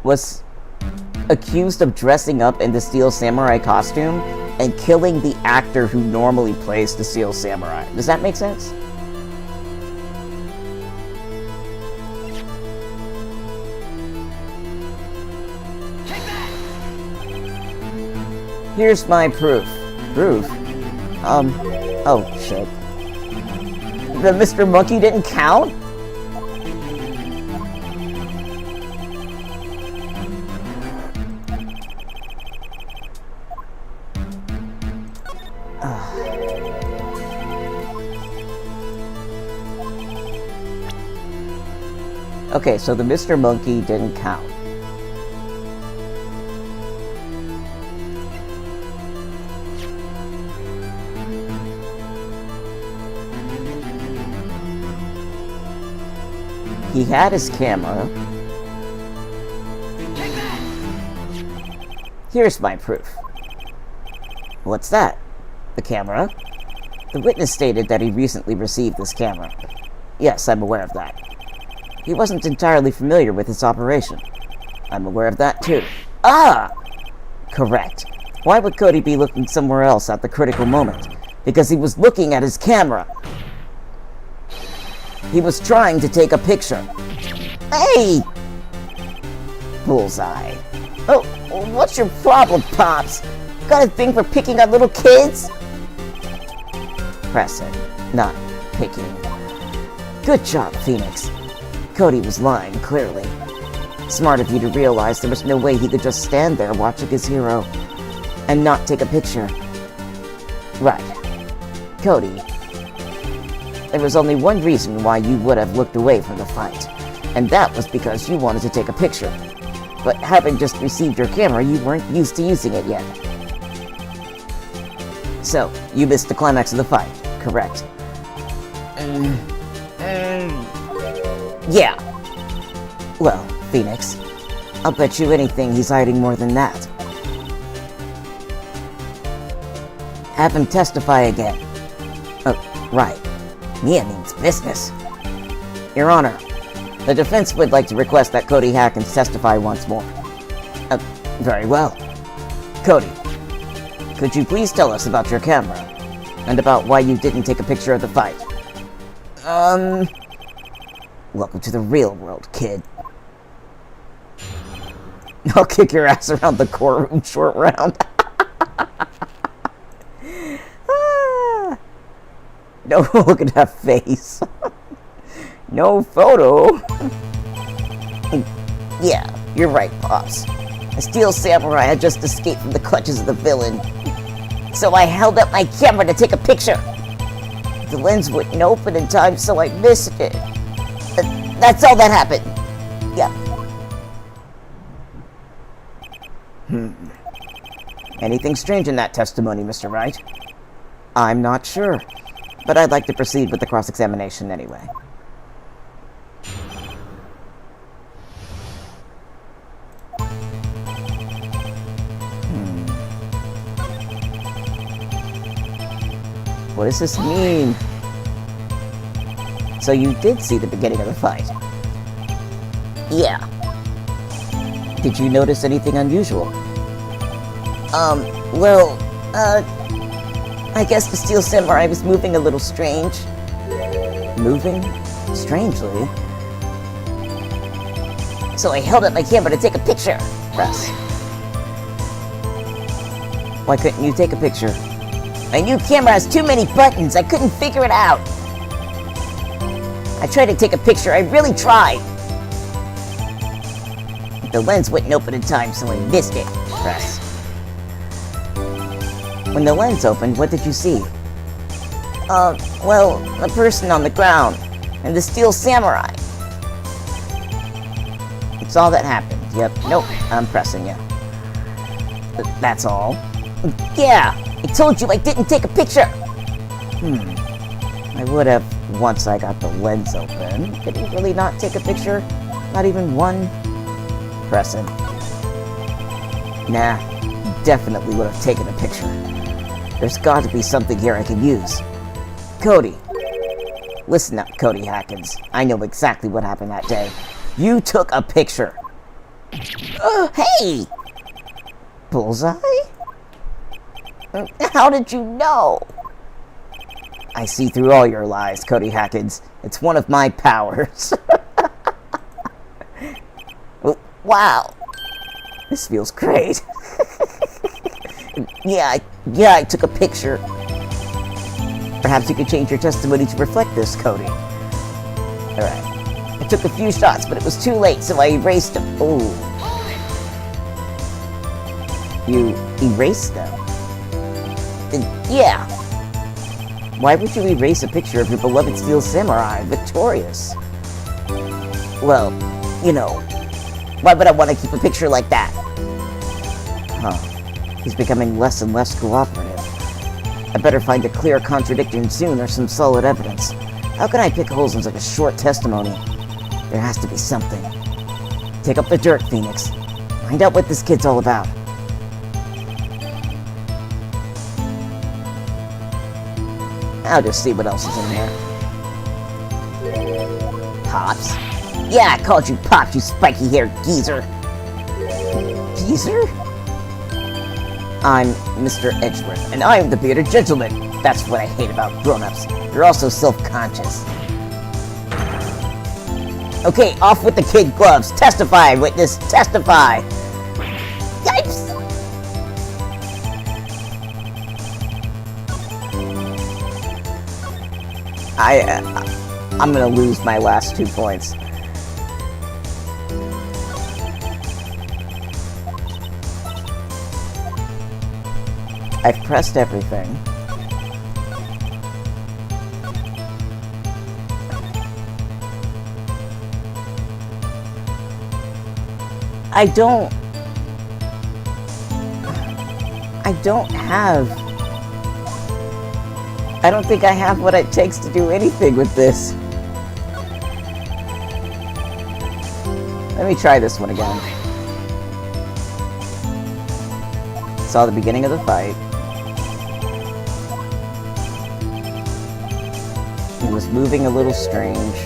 was accused of dressing up in the Steel Samurai costume and killing the actor who normally plays the Steel Samurai. Does that make sense? Here's my proof. Proof? Oh, shit. The Mr. Monkey didn't count? Okay, so the Mr. Monkey didn't count. He had his camera. Here's my proof. What's that? The camera? The witness stated that he recently received this camera. Yes, I'm aware of that. He wasn't entirely familiar with its operation. I'm aware of that too. Ah! Correct. Why would Cody be looking somewhere else at the critical moment? Because he was looking at his camera. He was trying to take a picture. Hey! Bullseye. Oh, what's your problem, Pops? Got a thing for picking on little kids? Pressing, not picking. Good job, Phoenix. Cody was lying, clearly. Smart of you to realize there was no way he could just stand there watching his hero and not take a picture. Right. Cody, there was only one reason why you would have looked away from the fight, and that was because you wanted to take a picture. But having just received your camera, you weren't used to using it yet. So, you missed the climax of the fight, correct? Yeah. Well, Phoenix, I'll bet you anything he's hiding more than that. Have him testify again. Oh, right. Mia means business. Your Honor, the defense would like to request that Cody Hackins testify once more. Very well. Cody, could you please tell us about your camera? And about why you didn't take a picture of the fight? Welcome to the real world, kid. I'll kick your ass around the courtroom short round. No, look at that face. No photo. Yeah, you're right, Pops. The Steel Samurai had just escaped from the clutches of the villain. So I held up my camera to take a picture. The lens wouldn't open in time, so I missed it. That's all that happened. Yeah. Anything strange in that testimony, Mr. Wright? I'm not sure, but I'd like to proceed with the cross-examination anyway. What does this mean? So you did see the beginning of the fight? Yeah. Did you notice anything unusual? Well, I guess the Steel Samurai was moving a little strange. Moving? Strangely? So I held up my camera to take a picture. Press. Why couldn't you take a picture? My new camera has too many buttons. I couldn't figure it out. I tried to take a picture. I really tried. The lens wouldn't open in time, so I missed it. Press. When the lens opened, what did you see? Well, a person on the ground, and the Steel Samurai. It's all that happened. Yep. Nope. I'm pressing you. That's all. Yeah. I told you I didn't take a picture! I would have once I got the lens open. Did he really not take a picture? Not even one? Pressing. Nah, he definitely would have taken a picture. There's got to be something here I can use. Cody. Listen up, Cody Hackins. I know exactly what happened that day. You took a picture. Hey! Bullseye? How did you know? I see through all your lies, Cody Hackins. It's one of my powers. Wow. This feels great. Yeah, I took a picture. Perhaps you could change your testimony to reflect this, Cody. Alright. I took a few shots, but it was too late, so I erased them. Oh. You erased them? Yeah. Why would you erase a picture of your beloved Steel Samurai victorious? Well, you know, why would I want to keep a picture like that? Huh. He's becoming less and less cooperative. I better find a clear contradiction soon or some solid evidence. How can I pick holes in such a short testimony? There has to be something. Take up the dirt, Phoenix. Find out what this kid's all about. I'll just see what else is in there. Pops? Yeah, I called you Pops, you spiky-haired geezer. Geezer? I'm Mr. Edgeworth, and I'm the bearded gentleman. That's what I hate about grown-ups. You're also self-conscious. Okay, off with the kid gloves. Testify, witness, testify. Yipes! I'm gonna lose my last 2 points. I've pressed everything. I don't think I have what it takes to do anything with this. Let me try this one again. Saw the beginning of the fight. He was moving a little strange.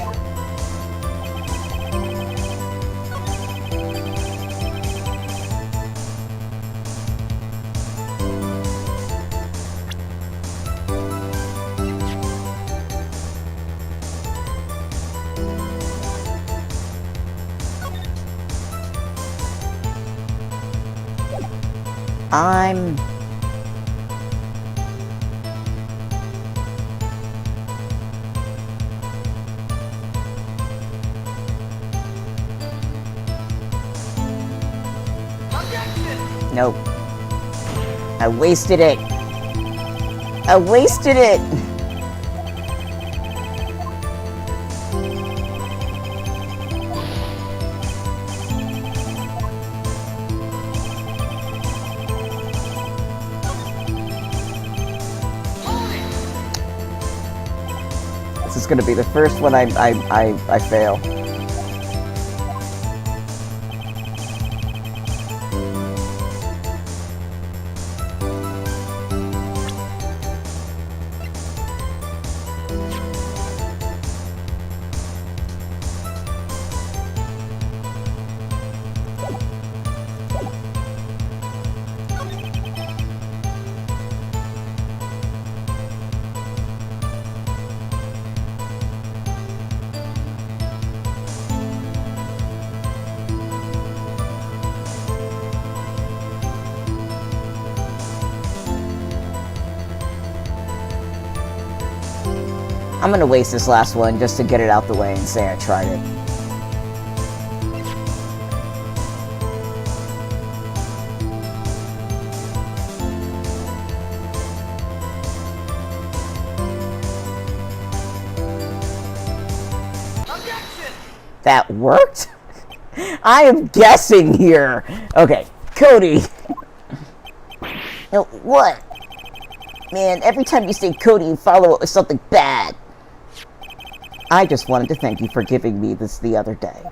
Nope. I wasted it. I wasted it! This is gonna be the first one I fail. I'm gonna waste this last one just to get it out the way and say I tried it. Objection! That worked? I am guessing here. Okay, Cody. No, what? Man, every time you say Cody, you follow it with something bad. I just wanted to thank you for giving me this the other day.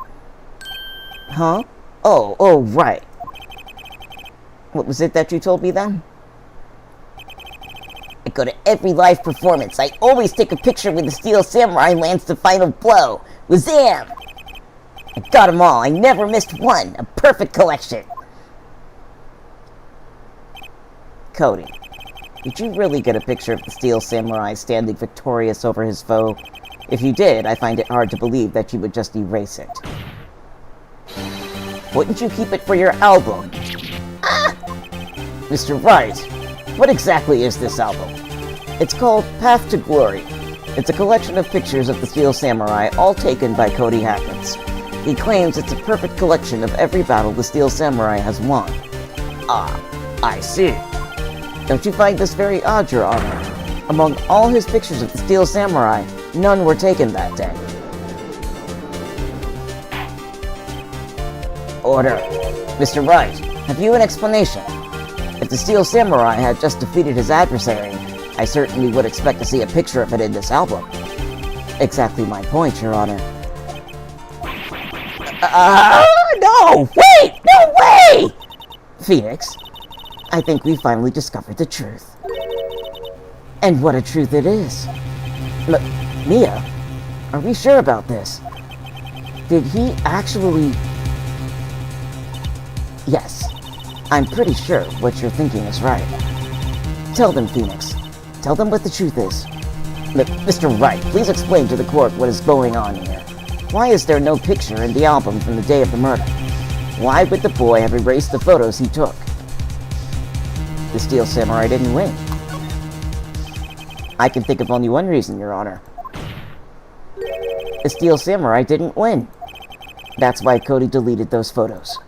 Huh? Oh, right. What was it that you told me then? go to every live performance. I always take a picture when the Steel Samurai lands the final blow. Wazam! I got them all. I never missed one. A perfect collection. Cody, did you really get a picture of the Steel Samurai standing victorious over his foe? If you did, I find it hard to believe that you would just erase it. Wouldn't you keep it for your album? Ah! Mr. Wright, what exactly is this album? It's called Path to Glory. It's a collection of pictures of the Steel Samurai, all taken by Cody Hackins. He claims it's a perfect collection of every battle the Steel Samurai has won. Ah, I see. Don't you find this very odd, Your Honor? Among all his pictures of the Steel Samurai, none were taken that day. Order. Mr. Wright, have you an explanation? If the Steel Samurai had just defeated his adversary, I certainly would expect to see a picture of it in this album. Exactly my point, Your Honor. No! Wait! No way! Phoenix, I think we finally discovered the truth. And what a truth it is. Mia, are we sure about this? Did he actually... Yes, I'm pretty sure what you're thinking is right. Tell them, Phoenix. Tell them what the truth is. Mr. Wright, please explain to the court what is going on here. Why is there no picture in the album from the day of the murder? Why would the boy have erased the photos he took? The Steel Samurai didn't win. I can think of only one reason, Your Honor. The Steel Samurai didn't win. That's why Cody deleted those photos.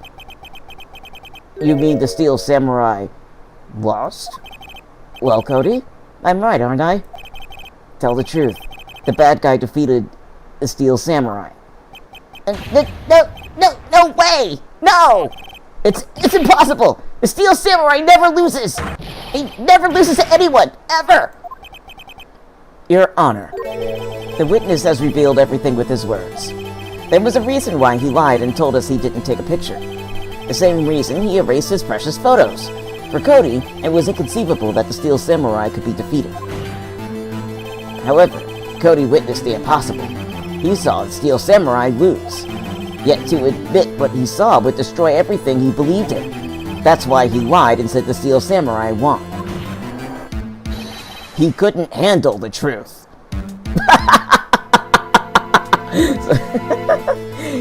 You mean the Steel Samurai lost? Well, Cody, I'm right, aren't I? Tell the truth. The bad guy defeated the Steel Samurai. No way! No! It's impossible! The Steel Samurai never loses! He never loses to anyone, ever! Your Honor, the witness has revealed everything with his words. There was a reason why he lied and told us he didn't take a picture. The same reason he erased his precious photos. For Cody, it was inconceivable that the Steel Samurai could be defeated. However, Cody witnessed the impossible. He saw the Steel Samurai lose. Yet to admit what he saw would destroy everything he believed in. That's why he lied and said the Steel Samurai won. He couldn't handle the truth.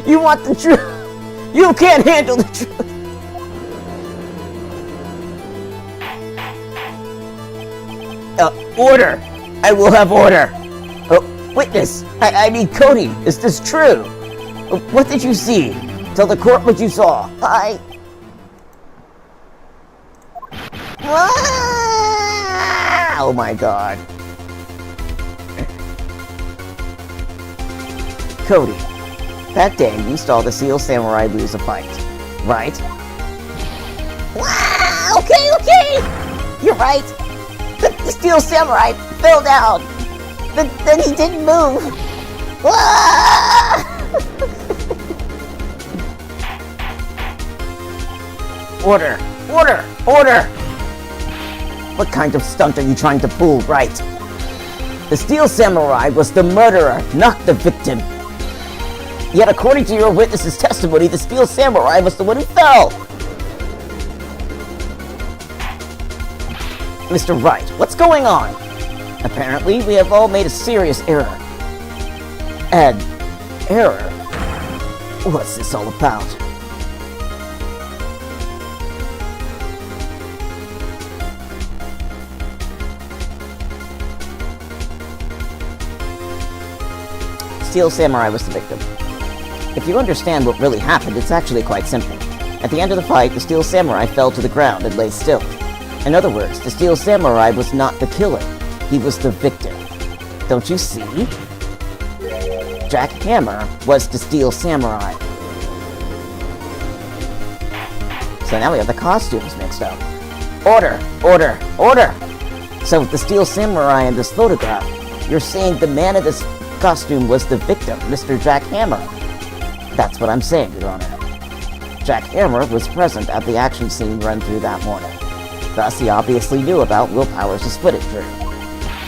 You want the truth? You can't handle the truth! Order! I will have order! Witness! I mean, Cody, is this true? What did you see? Tell the court what you saw. Oh my god. Cody, that day you saw the Steel Samurai lose a fight, right? Wow! Okay! You're right! The Steel Samurai fell down! Then he didn't move! Order! Order! Order! What kind of stunt are you trying to pull, Wright? The Steel Samurai was the murderer, not the victim. Yet according to your witness's testimony, the Steel Samurai was the one who fell! Mr. Wright, what's going on? Apparently, we have all made a serious error. An error? What's this all about? Steel Samurai was the victim. If you understand what really happened, it's actually quite simple. At the end of the fight, the Steel Samurai fell to the ground and lay still. In other words, the Steel Samurai was not the killer. He was the victim. Don't you see? Jack Hammer was the Steel Samurai. So now we have the costumes mixed up. Order! Order! Order! So with the Steel Samurai in this photograph, you're saying the man in this costume was the victim, Mr. Jack Hammer. That's what I'm saying, Your Honor. Jack Hammer was present at the action scene run through that morning. Thus, he obviously knew about Will Powers' footage.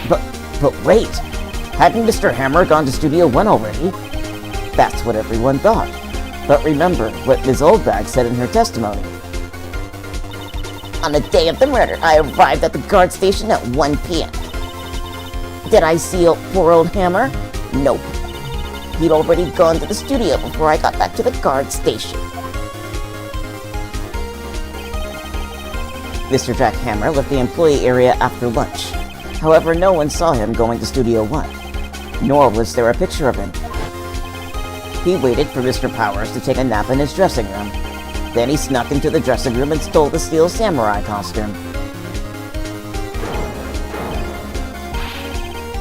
But wait! Hadn't Mr. Hammer gone to Studio 1 already? That's what everyone thought. But remember what Ms. Oldbag said in her testimony. On the day of the murder, I arrived at the guard station at 1 p.m. Did I see poor old Hammer? Nope. He'd already gone to the studio before I got back to the guard station. Mr. Jack Hammer left the employee area after lunch. However, no one saw him going to Studio 1, nor was there a picture of him. He waited for Mr. Powers to take a nap in his dressing room. Then he snuck into the dressing room and stole the Steel Samurai costume.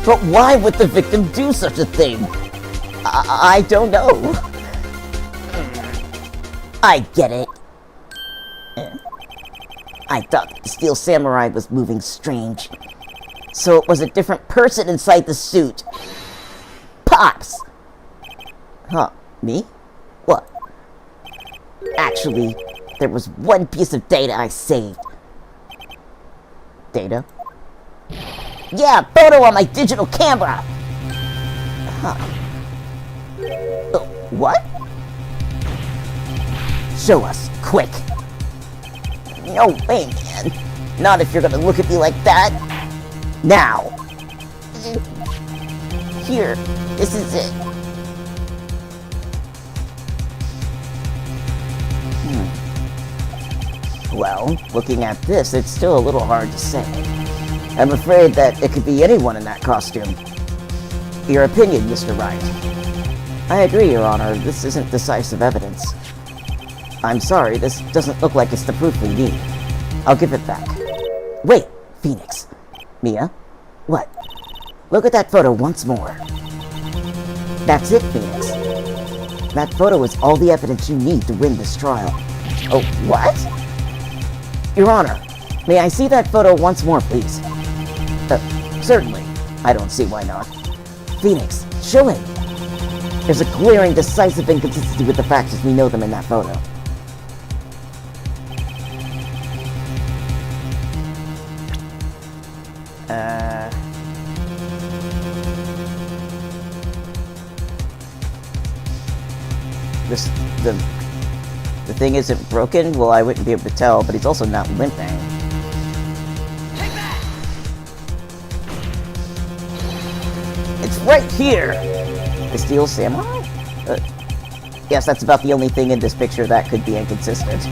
But why would the victim do such a thing? I don't know. I get it. I thought the Steel Samurai was moving strange. So it was a different person inside the suit. Pops! Huh, me? What? Actually, there was one piece of data I saved. Data? Yeah, photo on my digital camera! Huh. What? Show us, quick! No way, man. Not if you're gonna look at me like that. Now! Here, this is it. Well, looking at this, it's still a little hard to say. I'm afraid that it could be anyone in that costume. Your opinion, Mr. Wright. I agree, Your Honor. This isn't decisive evidence. I'm sorry, this doesn't look like it's the proof we need. I'll give it back. Wait, Phoenix. Mia? What? Look at that photo once more. That's it, Phoenix. That photo is all the evidence you need to win this trial. Oh, what? Your Honor, may I see that photo once more, please? Certainly. I don't see why not. Phoenix, show it. There's a glaring, decisive inconsistency with the facts as we know them in that photo. The thing isn't broken? Well, I wouldn't be able to tell, but he's also not limping. It's right here! The Steel Samurai? Yes, that's about the only thing in this picture that could be inconsistent.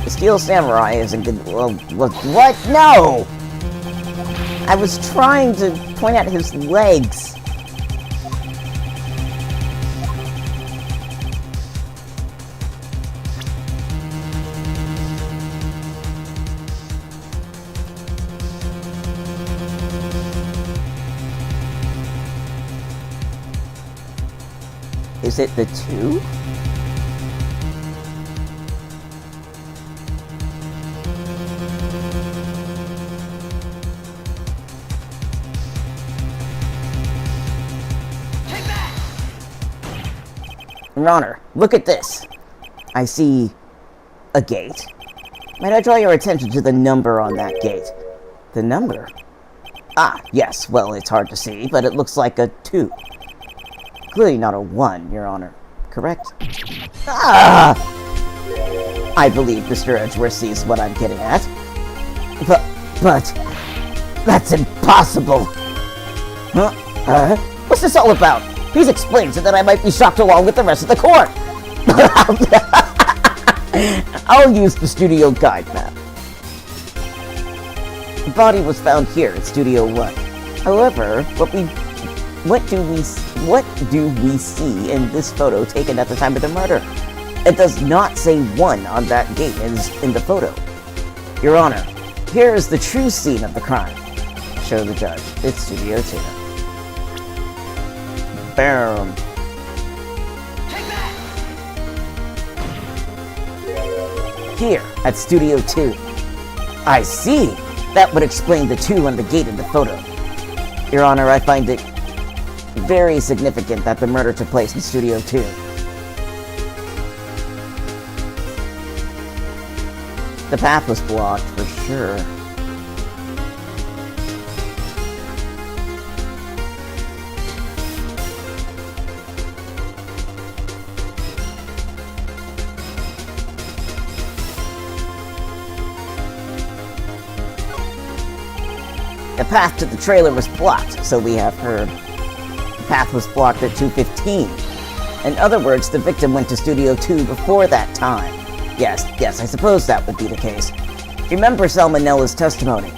The Steel Samurai isn't good. Well, what? No! I was trying to point at his legs. Is it the two? Your Honor, look at this. I see a gate. Might I draw your attention to the number on that gate? The number? Ah, yes, well, it's hard to see, but it looks like a 2. Clearly not a 1, Your Honor. Correct? Ah! I believe Mr. Edgeworth sees what I'm getting at. But... that's impossible! Huh? What's this all about? Please explain so that I might be shocked along with the rest of the court! I'll use the studio guide map. The body was found here at Studio 1. However, what do we see in this photo taken at the time of the murder? It does not say 1 on that gate in the photo. Your Honor, here is the true scene of the crime. Show the judge. It's Studio 2. Boom. Here, at Studio 2. I see! That would explain the 2 on the gate in the photo. Your Honor, I find it very significant that the murder took place in Studio 2. The path was blocked, for sure. The path to the trailer was blocked, so we have her. The path was blocked at 2:15. In other words, the victim went to Studio 2 before that time. Yes, I suppose that would be the case. Remember Salmonella's testimony.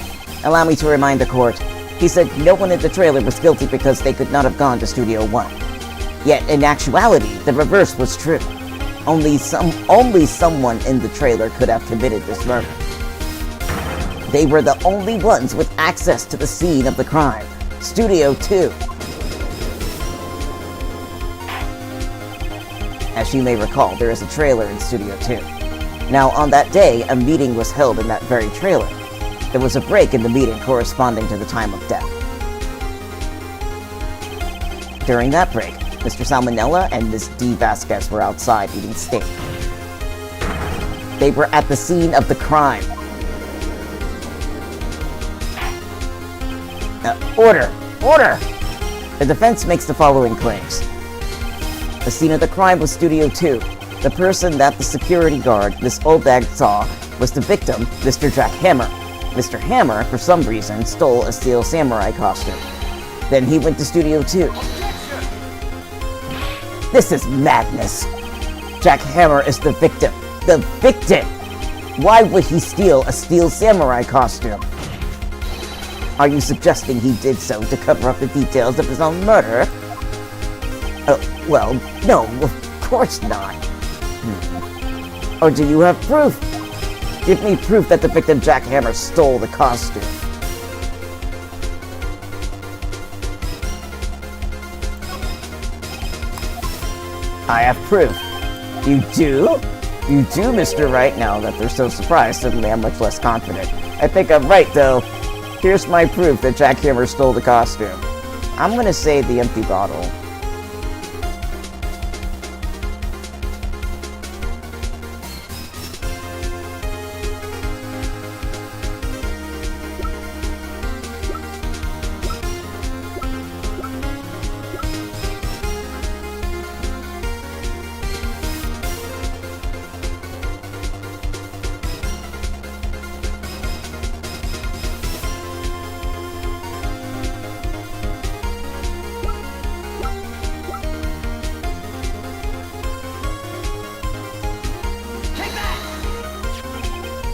Allow me to remind the court. He said no one in the trailer was guilty because they could not have gone to Studio 1. Yet, in actuality, the reverse was true. Only someone in the trailer could have committed this murder. They were the only ones with access to the scene of the crime. Studio 2. As you may recall, there is a trailer in Studio 2. Now, on that day, a meeting was held in that very trailer. There was a break in the meeting corresponding to the time of death. During that break, Mr. Salmonella and Ms. D. Vasquez were outside eating steak. They were at the scene of the crime. Order! The defense makes the following claims. The scene of the crime was Studio 2. The person that the security guard, Miss Oldbag, saw was the victim, Mr. Jack Hammer. Mr. Hammer, for some reason, stole a steel samurai costume. Then he went to Studio 2. This is madness. Jack Hammer is the victim. The victim! Why would he steal a steel samurai costume? Are you suggesting he did so to cover up the details of his own murder? Well, no, of course not. Or do you have proof? Give me proof that the victim Jack Hammer stole the costume. I have proof. You do? You do, Mr. Wright? Now that they're so surprised, suddenly I'm much less confident. I think I'm right, though. Here's my proof that Jack Hammer stole the costume. I'm gonna say the empty bottle.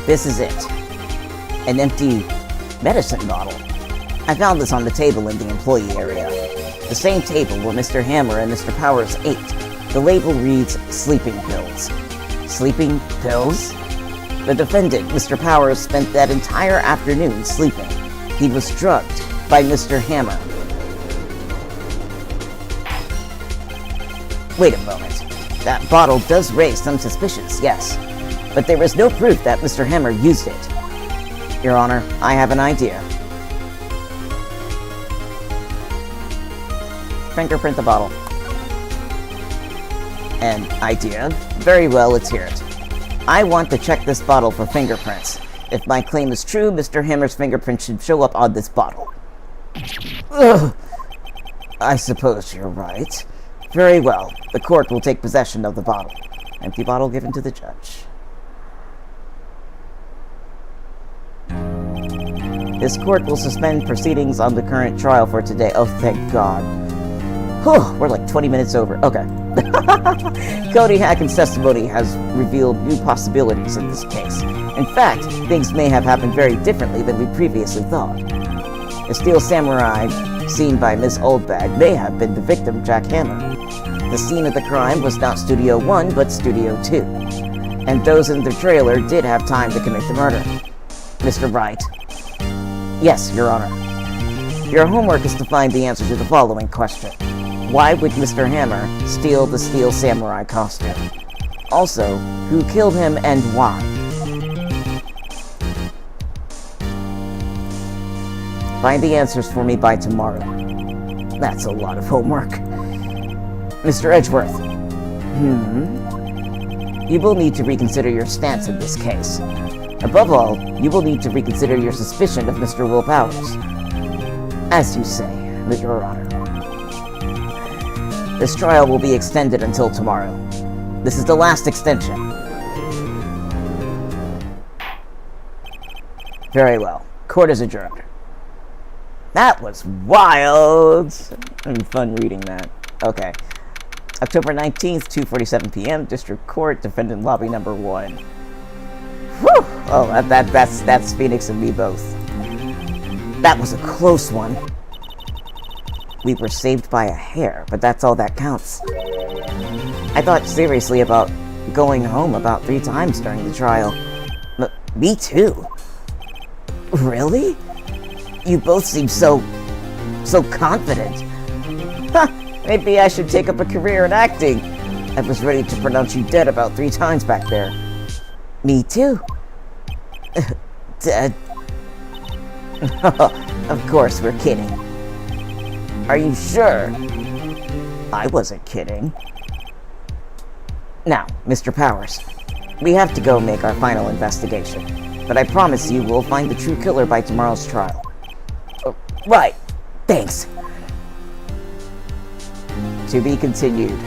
This is it. An empty medicine bottle. I found this on the table in the employee area. The same table where Mr. Hammer and Mr. Powers ate. The label reads, sleeping pills. Sleeping pills? The defendant, Mr. Powers, spent that entire afternoon sleeping. He was drugged by Mr. Hammer. Wait a moment. That bottle does raise some suspicions, yes. But there is no proof that Mr. Hammer used it. Your Honor, I have an idea. Fingerprint the bottle. An idea? Very well, let's hear it. I want to check this bottle for fingerprints. If my claim is true, Mr. Hammer's fingerprint should show up on this bottle. Ugh. I suppose you're right. Very well. The court will take possession of the bottle. Empty bottle given to the judge. This court will suspend proceedings on the current trial for today. Oh, thank God. Whew, we're like 20 minutes over. Okay. Cody Hacken's testimony has revealed new possibilities in this case. In fact, things may have happened very differently than we previously thought. The steel samurai seen by Miss Oldbag may have been the victim, Jack Hammer. The scene of the crime was not Studio 1, but Studio 2. And those in the trailer did have time to commit the murder. Mr. Wright. Yes, Your Honor. Your homework is to find the answer to the following question. Why would Mr. Hammer steal the steel samurai costume? Also, who killed him and why? Find the answers for me by tomorrow. That's a lot of homework. Mr. Edgeworth. You will need to reconsider your stance in this case. Above all, you will need to reconsider your suspicion of Mr. Will Powers. As you say, Your Honor. This trial will be extended until tomorrow. This is the last extension. Very well. Court is adjourned. That was wild! Having fun reading that. Okay. October 19th, 2:47 p.m., District Court, Defendant Lobby number 1. Whew! Oh, that's Phoenix and me both. That was a close one. We were saved by a hair, but that's all that counts. I thought seriously about going home about 3 times during the trial. Me too. Really? You both seem so confident. Huh, maybe I should take up a career in acting. I was ready to pronounce you dead about 3 times back there. Me too. Dead. Of course, we're kidding. Are you sure? I wasn't kidding. Now, Mr. Powers, we have to go make our final investigation, but I promise you we'll find the true killer by tomorrow's trial. Right. Thanks. To be continued.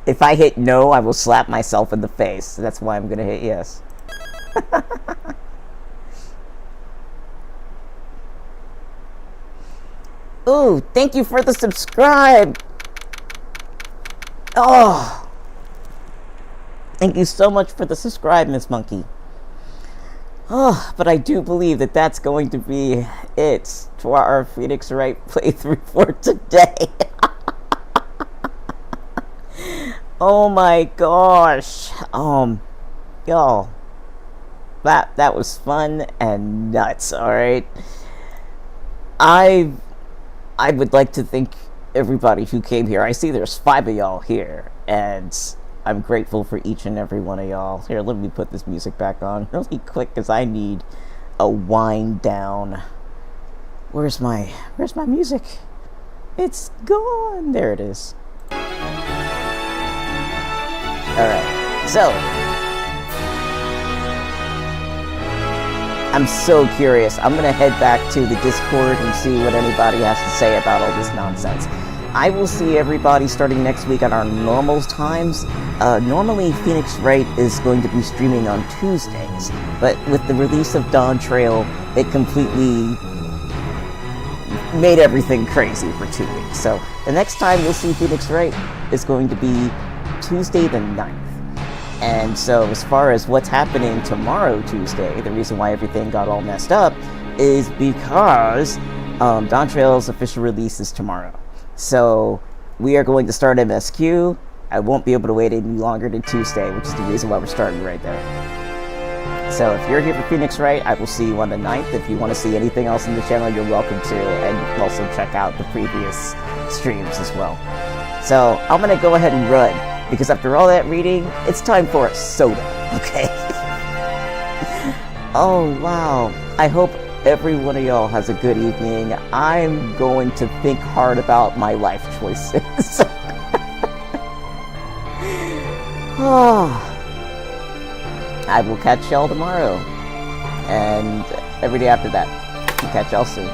If I hit no, I will slap myself in the face. That's why I'm gonna hit yes. Ooh, thank you for the subscribe! Oh! Thank you so much for the subscribe, Miss Monkey. Oh, but I do believe that that's going to be it for our Phoenix Wright playthrough for today. Oh my gosh. Y'all. That was fun and nuts, alright? I would like to thank everybody who came here. I see there's 5 of y'all here, and I'm grateful for each and every one of y'all. Here, let me put this music back on really quick, because I need a wind down. Where's my music? It's gone. There it is. Alright, so I'm so curious. I'm gonna head back to the Discord and see what anybody has to say about all this nonsense. I will see everybody starting next week on our normal times. Normally, Phoenix Wright is going to be streaming on Tuesdays, but with the release of Dawn Trail, it completely made everything crazy for 2 weeks. So the next time you'll see Phoenix Wright is going to be Tuesday the 9th. And so as far as what's happening tomorrow, Tuesday, the reason why everything got all messed up is because Dawn Trail's official release is tomorrow. So we are going to start MSQ. I won't be able to wait any longer than Tuesday, which is the reason why we're starting right there. So if you're here for Phoenix Wright, I will see you on the 9th. If you want to see anything else in the channel, you're welcome to, and also check out the previous streams as well. So I'm going to go ahead and run, because after all that reading, it's time for a soda, okay? Oh, wow. I hope every one of y'all has a good evening. I'm going to think hard about my life choices. I will catch y'all tomorrow. And every day after that. I'll catch y'all soon.